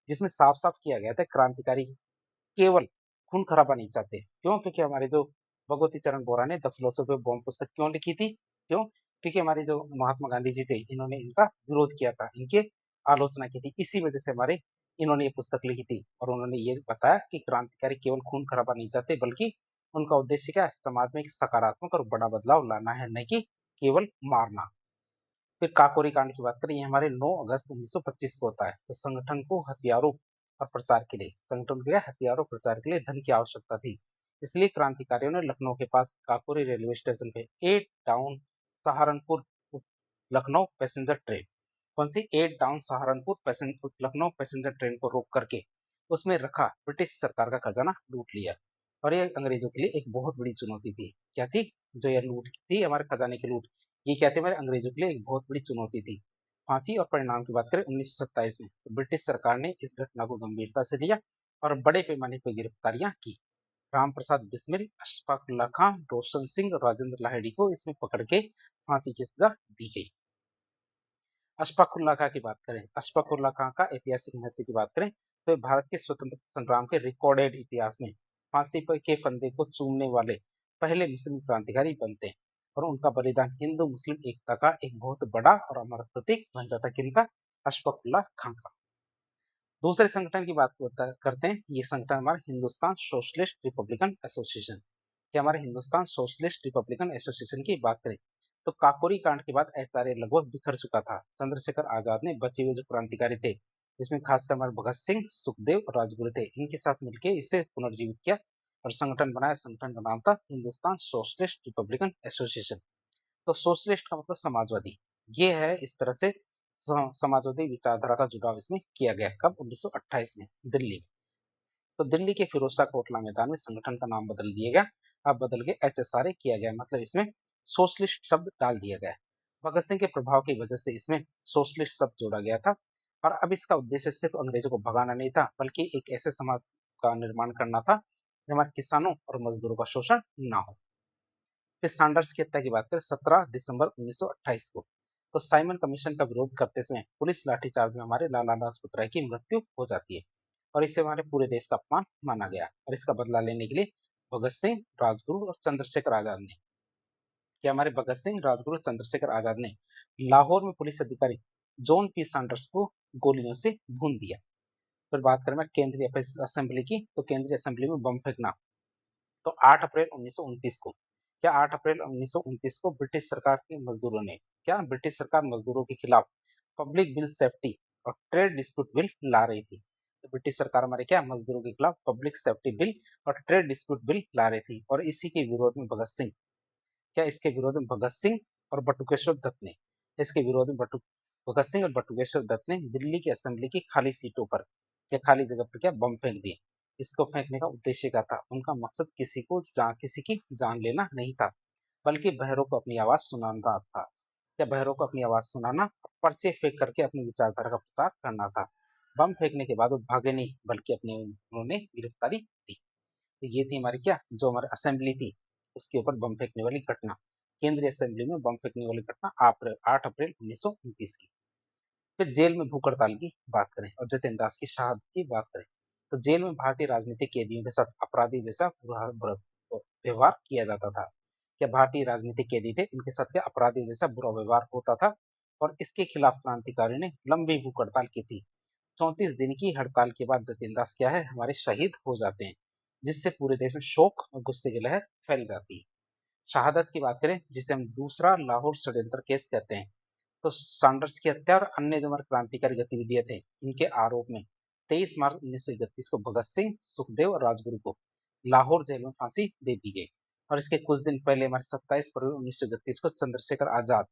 जिसमें साफ साफ किया गया था क्रांतिकारी केवल खून खराबा नहीं चाहते। क्यों? क्योंकि हमारे जो भगवती चरण बोहरा ने द फिलोसफी ऑफ बॉम्ब पुस्तक क्यों लिखी थी? क्यों? क्योंकि हमारे जो महात्मा गांधी जी थे इन्होंने इनका विरोध किया था, इनके आलोचना की थी। इसी वजह से हमारे इन्होंने ये पुस्तक लिखी थी और उन्होंने ये बताया कि क्रांतिकारी केवल खून खराबा नहीं चाहते बल्कि उनका उद्देश्य क्या है, समाज में एक सकारात्मक और बड़ा बदलाव लाना है, न कि केवल मारना। फिर काकोरी कांड की बात करें, ये हमारे 9 अगस्त 1925 को होता है। तो संगठन को हथियारों और प्रचार के लिए संगठन के हथियारों प्रचार के लिए धन की आवश्यकता थी। इसलिए क्रांतिकारियों ने लखनऊ के पास काकोरी रेलवे स्टेशन पे 8 down Saharanpur Lucknow passenger train, कौन सी 8 down Saharanpur Lucknow passenger train को रोक करके उसमें रखा ब्रिटिश सरकार का खजाना लूट लिया। और ये अंग्रेजों के लिए एक बहुत बड़ी चुनौती थी। क्या थी? जो यह लूट थी हमारे खजाने की लूट, ये क्या थी हमारे अंग्रेजों के लिए एक बहुत बड़ी चुनौती थी। फांसी और परिणाम की बात करें 1927 में तो ब्रिटिश सरकार ने इस घटना को गंभीरता से लिया और बड़े पैमाने पर गिरफ्तारियां की। राम प्रसाद बिस्मिल, अशफाक उल्ला खां, रोशन सिंह और राजेंद्र लाहिड़ी को इसमें पकड़ के फांसी की सजा दी गई। अशफाक उल्ला खां की बात करें, अशफाक उल्ला खां का ऐतिहासिक महत्व की बात करें तो भारत के स्वतंत्रता संग्राम के रिकॉर्डेड इतिहास में फांसी पर के फंदे को चूमने वाले पहले मुस्लिम क्रांतिकारी बनते हैं और उनका बलिदान हिंदू मुस्लिम एकता का एक बहुत बड़ा और अमर प्रतीक बन जाता है। किनका? अशफाक उल्ला खां का। दूसरे संगठन की बात करते हैं, ये संगठन हमारा हिंदुस्तान सोशलिस्ट रिपब्लिकन एसोसिएशन। कि हमारे हिंदुस्तान सोशलिस्ट रिपब्लिकन एसोसिएशन की बात करें तो काकोरी कांड के बाद HRA लगभग बिखर चुका था। चंद्रशेखर आजाद ने बचे हुए जो क्रांतिकारी थे, जिसमें खासकर हमारे भगत सिंह, सुखदेव और राजगुरु थे, इनके साथ मिलकर इसे पुनर्जीवित किया और संगठन बनाया। संगठन का नाम था हिंदुस्तान सोशलिस्ट रिपब्लिकन एसोसिएशन। तो सोशलिस्ट का मतलब समाजवादी। ये है इस तरह से समाजवादी विचारधारा का जुड़ाव इसमें किया गया। कब? 1928 में दिल्ली में। तो दिल्ली के फिरोज शाह कोटला मैदान में संगठन का नाम बदल दिया गया। अब बदल के HSRA किया गया, मतलब इसमें सोशलिस्ट शब्द डाल दिया गया है। भगत सिंह के प्रभाव की वजह से इसमें सोशलिस्ट शब्द जोड़ा गया था। और अब इसका उद्देश्य सिर्फ अंग्रेजों को भगाना नहीं था, बल्कि एक ऐसे समाज का निर्माण करना था जहाँ किसानों और मजदूरों का शोषण ना हो। फिर सैंडर्स की हत्या की बात करें 17 दिसंबर 1928 को, तो साइमन कमीशन का विरोध करते समय पुलिस लाठीचार्ज में हमारे लाला लाजपत राय की मृत्यु हो जाती है और इसे हमारे पूरे देश का अपमान माना गया। और इसका बदला लेने के लिए भगत सिंह, राजगुरु और चंद्रशेखर आजाद ने हमारे भगत सिंह, राजगुरु, चंद्रशेखर आजाद ने लाहौर में पुलिस अधिकारी जॉन पी सैंडर्स को गोलियों से भून दिया। फिर बात करें मैं केंद्रीय असेंबली की, तो केंद्रीय असेंबली में बम फेंकना, तो 8 अप्रैल 1929 को, 8 अप्रैल 1929 को ब्रिटिश सरकार के मजदूरों ने ब्रिटिश सरकार मजदूरों के खिलाफ पब्लिक बिल सेफ्टी और ट्रेड डिस्प्यूट बिल ला रही थी। तो ब्रिटिश सरकार हमारे मजदूरों के खिलाफ पब्लिक सेफ्टी बिल और ट्रेड डिस्प्यूट बिल ला रही थी और इसी के विरोध में भगत सिंह इसके विरोध में भगत सिंह और बटुकेश्वर दत्त ने इसके विरोध में भगत सिंह और बटुकेश्वर दत्त ने दिल्ली की असेंबली की खाली सीटों पर खाली जगह पर बम फेंक दिए। इसको फेंकने का उद्देश्य क्या था? उनका मकसद किसी की जान लेना नहीं था, बल्कि बहरों को अपनी आवाज सुनाना था। बहरों को अपनी आवाज सुनाना, पर्चे फेंक करके अपनी विचारधारा का प्रचार करना था। बम फेंकने के बाद वो भागे नहीं, बल्कि उन्होंने गिरफ्तारी दी। तो ये थी हमारी जो हमारी असेंबली थी उसके ऊपर बम फेंकने वाली घटना। केंद्रीय असेंबली में बम फेंकने वाली घटना 8 अप्रैल 1929 की। फिर जेल में भूख हड़ताल की बात करें और जतिन दास की शहादत की बात करें, तो जेल में भारतीय राजनीतिक कैदियों के साथ अपराधी जैसा व्यवहार किया जाता था। भारतीय राजनीतिक कैदी थे, इनके साथ अपराधी जैसा बुरा व्यवहार होता था और इसके खिलाफ क्रांतिकारियों ने लंबी भूख हड़ताल की थी। 34 दिन की हड़ताल के बाद जतिन दास हमारे शहीद हो जाते हैं, जिससे पूरे देश में शोक और गुस्से की लहर फैल जाती है। शहादत की बात करें, जिसे हम दूसरा लाहौर षड्यंत्र केस कहते हैं, तो सैंडर्स की हत्या और अन्य जो हमारे क्रांतिकारी गतिविधियां थे, इनके आरोप में 23 मार्च 1931 को भगत सिंह, सुखदेव और राजगुरु को लाहौर जेल में फांसी दे दी गई। और इसके कुछ दिन पहले हमारे 27 फरवरी 1931 को चंद्रशेखर आजाद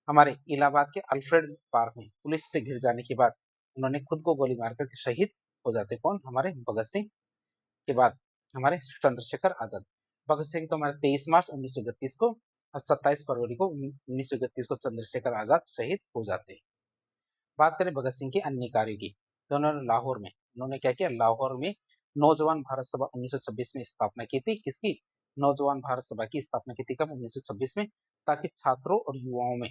हमारे इलाहाबाद के अल्फ्रेड पार्क में पुलिस से घिर जाने के बाद उन्होंने खुद को गोली मारकर के शहीद हो जाते। कौन? हमारे भगत सिंह के बाद हमारे चंद्रशेखर आजाद। भगत सिंह तो हमारे 23 मार्च 1931 को और 27 फरवरी को 1931 को चंद्रशेखर आजाद शहीद हो जाते हैं। बात करें भगत सिंह के अन्य कार्यों की, तो उन्होंने लाहौर में क्या किया? लाहौर में नौजवान भारत सभा 1926 में स्थापना की थी। किसकी? नौजवान भारत सभा की स्थापना की थी। कब? 1926 में, ताकि छात्रों और युवाओं में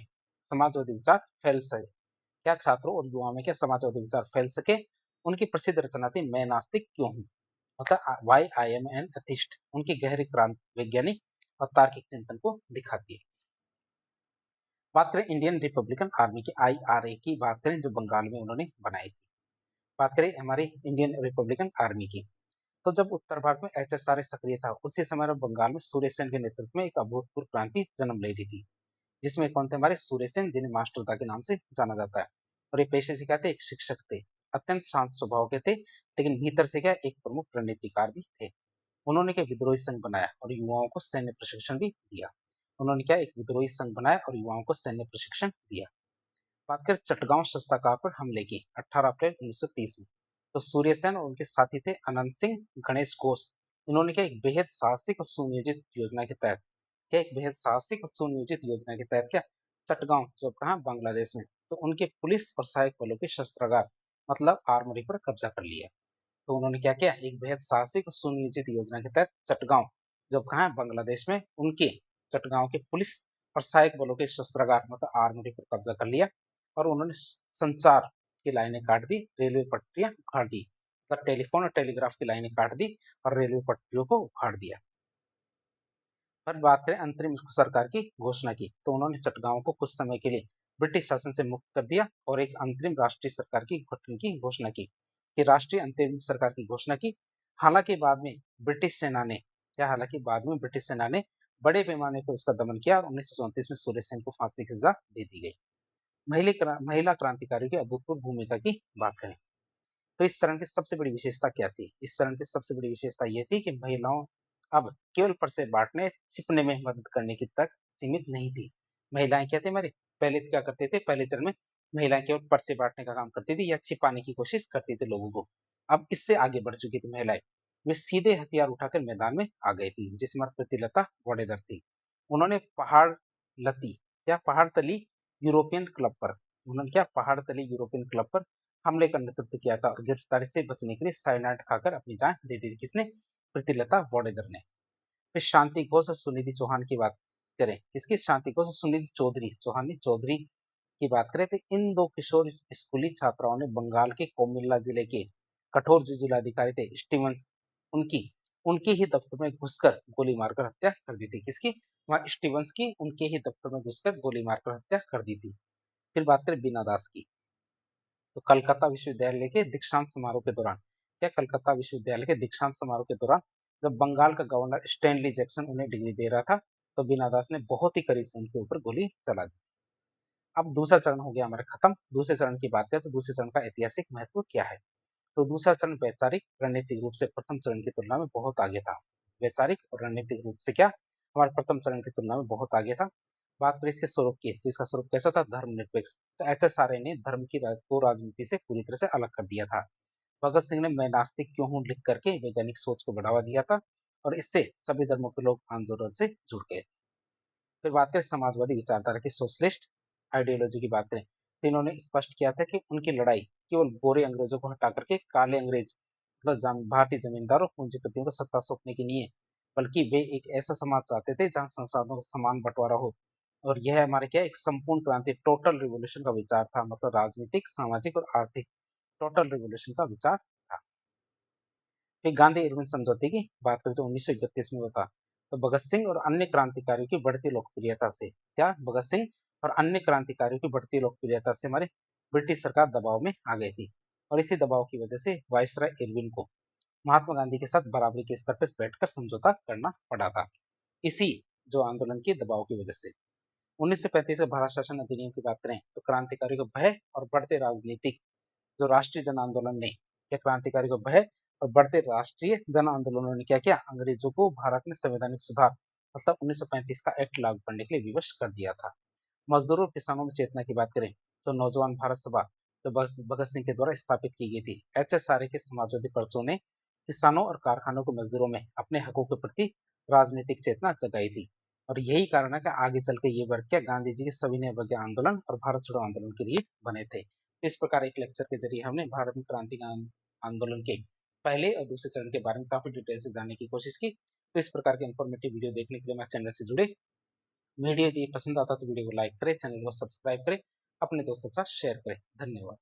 समाजवादी विचार फैल सके। छात्रों और युवाओं में समाजवादी विचार फैल सके। उनकी प्रसिद्ध रचना थी मैं नास्तिक क्यों हूँ, मतलब why I am an atheist. उनकी गहरी क्रांति वैज्ञानिक और तार्किक चिंतन को दिखाती है। बात करें इंडियन रिपब्लिकन आर्मी की, IRA की बात करें, जो बंगाल में उन्होंने बनाई थी। बात करें हमारी इंडियन रिपब्लिकन आर्मी की, तो जब उत्तर भारत में HSRA सक्रिय था, उसी समय बंगाल में सूर्य सेन के नेतृत्व में एक अभूतपूर्व क्रांति जन्म ले रही थी, जिसमें कौन थे? हमारे सूर्य सेन, जिन्हें मास्टरदा के नाम से जाना जाता है। और ये पेशे से थे? एक शिक्षक थे। अत्यंत शांत स्वभाव के थे, लेकिन भीतर से एक प्रमुख रणनीतिकार भी थे। उन्होंने विद्रोही संघ बनाया और युवाओं को सैन्य प्रशिक्षण भी दिया। उन्होंने एक विद्रोही संघ बनाया और युवाओं को सैन्य प्रशिक्षण दिया। बात करें चटगांव शस्त्रागार पर हमले की, 18 अप्रैल 1930 में, तो सूर्यसेन और उनके साथी थे अनंत सिंह, गणेश घोष। इन्होंने एक बेहद साहसिक और सुनियोजित योजना के तहत चटगांव, जो कहा बांग्लादेश में, तो उनके पुलिस और सहायक बलों के शस्त्रागार मतलब आर्मरी पर कब्जा कर लिया। तो उन्होंने क्या किया? एक बेहद साहसिक और सुनियोजित योजना के तहत चटगांव, जो कहा है बांग्लादेश में, उनके चटगांव के पुलिस और सहायक बलों के शस्त्रागार मतलब आर्मरी पर कब्जा कर लिया और उन्होंने संचार की लाइनें काट दी, रेलवे पटरियां उखाड़ दी, मतलब टेलीफोन और टेलीग्राफ की लाइनें काट दी और रेलवे पटरियों को उखाड़ दिया। पर बात करें अंतरिम सरकार की घोषणा की, तो उन्होंने चटगांव को कुछ समय के लिए ब्रिटिश शासन से मुक्त कर दिया और एक अंतरिम राष्ट्रीय सरकार की गठन की घोषणा की। राष्ट्रीय अंतरिम सरकार की घोषणा की। हालांकि बाद में ब्रिटिश सेना ने बड़े पैमाने पर उसका दमन किया और 1934 में सूर्य सेन को फांसी की सजा दे दी गई। महिला क्रांतिकारियों की अभूतपूर्व भूमिका की बात करें, तो इस चरण की सबसे बड़ी विशेषता क्या थी? इस चरण की सबसे बड़ी विशेषता यह थी कि महिलाओं अब केवल पर्चे बांटने छिपने में मदद करने की तक सीमित नहीं थी। महिलाएं क्या थी हमारी? पहले क्या करते थे? पहले चरण में महिलाएं केवल पर्चे बांटने का काम करती थी या छिपाने की कोशिश करती थी लोगों को। अब इससे आगे बढ़ चुकी थी महिलाएं। वे सीधे हथियार उठाकर मैदान में आ गई थी, जिसमें प्रीतिलता वॉडेदर थी। उन्होंने पहाड़ तली यूरोपियन क्लब पर पहाड़ तली यूरोपियन क्लब पर हमले का नेतृत्व किया था और गिरफ्तारी से बचने के लिए साइनाइड खाकर अपनी जान दे दी थी। किसने? प्रीतिलता वॉडेदर ने। फिर शांति घोष और सुनिधि चौहान की बात करें। किसकी? शांति घोष और सुनिधि चौधरी, चौहान नहीं चौधरी की बात करें तो इन दो किशोर स्कूली छात्राओं ने बंगाल के कोमिल्ला जिले के कठोर जो जिलाधिकारी थे स्टीवंस, उनकी उनके ही दफ्तर में घुसकर गोली मारकर हत्या कर दी थी। किसकी? वहां स्टीवंस की उनके ही दफ्तर में घुसकर गोली मारकर हत्या कर दी थी। फिर बात करें बीना दास की, तो कलकत्ता विश्वविद्यालय के दीक्षांत समारोह के दौरान, कलकत्ता विश्वविद्यालय के दीक्षांत समारोह के दौरान जब बंगाल का गवर्नर स्टैनली जैक्सन उन्हें डिग्री दे रहा था, तो बीना दास ने बहुत ही करीब से उनके ऊपर गोली चला दी। अब दूसरा चरण हो गया हमारा खत्म। दूसरे चरण की बात करें तो दूसरे चरण का ऐतिहासिक महत्व क्या है? तो दूसरा चरण वैचारिक रणनीतिक रूप से प्रथम चरण की तुलना में बहुत आगे था। वैचारिक और रणनीतिक रूप से क्या? हमारे प्रथम चरण की तुलना में बहुत आगे था। बात करें इसके स्वरूप की, तो इसका स्वरूप कैसा था? धर्मनिरपेक्ष। तो एचएसआरए ने धर्म को राजनीति से पूरी तरह से अलग कर दिया था। भगत सिंह ने मैं नास्तिक क्यों हूं लिख करके वैज्ञानिक सोच को बढ़ावा दिया था और इससे सभी धर्मों के लोग आंदोलन से जुड़ गए। फिर बात करें समाजवादी विचारधारा की, सोशलिस्ट आइडियोलॉजी की बात करें तो इन्होंने स्पष्ट किया था कि उनकी लड़ाई केवल गोरे अंग्रेजों को हटा करके काले अंग्रेज मतलब भारतीय जमींदारों और पूंजीपतियों को सत्ता सौंपने की नहीं है, बल्कि वे एक ऐसा समाज चाहते थे जहां संसाधनों का समान बंटवारा हो। और यह हमारे क्या एक संपूर्ण क्रांति, टोटल रिवोल्यूशन का विचार था, मतलब राजनीतिक, सामाजिक और आर्थिक टोटल रिवोल्यूशन का विचार था। फिर गांधी इरविन समझौते की बात करें तो 1931 में होता, तो भगत सिंह और अन्य क्रांतिकारियों की बढ़ती लोकप्रियता से भगत सिंह और अन्य क्रांतिकारियों की बढ़ती लोकप्रियता से हमारे ब्रिटिश सरकार दबाव में आ गई थी और इसी दबाव की वजह से वायसराय इरविन को महात्मा गांधी के साथ बराबरी के स्तर पर बैठकर समझौता करना पड़ा था, इसी जो आंदोलन के दबाव की वजह से। 1935 के भारत शासन अधिनियम की बात करें तो क्रांतिकारियों को भय और बढ़ते राजनीतिक जो राष्ट्रीय जन आंदोलन ने क्रांतिकारी को भय और बढ़ते राष्ट्रीय जन आंदोलनों ने क्या किया? अंग्रेजों को भारत में संवैधानिक सुधार मतलब 1935 का एक्ट लागू करने के लिए विवश कर दिया था। मजदूरों और किसानों में चेतना की बात करें तो नौजवान भारत सभा जो भगत सिंह के द्वारा स्थापित की गई थी, एचएसआरए के समाजवादी पर्चों ने किसानों और कारखानों के मजदूरों में अपने हकों के प्रति राजनीतिक चेतना जगाई थी। और यही कारण है कि आगे चल के ये वर्ग क्या गांधी जी के सविनय अवज्ञा आंदोलन और भारत छोड़ो आंदोलन के लिए बने थे। इस प्रकार एक लेक्चर के जरिए हमने भारत में क्रांति आंदोलन के पहले और दूसरे चरण के बारे में काफी डिटेल से जानने की कोशिश की। तो इस प्रकार के इन्फॉर्मेटिव वीडियो देखने के लिए हमारे चैनल से जुड़े। वीडियो यदि पसंद आता तो वीडियो को लाइक करें, चैनल को सब्सक्राइब करें, अपने दोस्तों के साथ शेयर करें। धन्यवाद।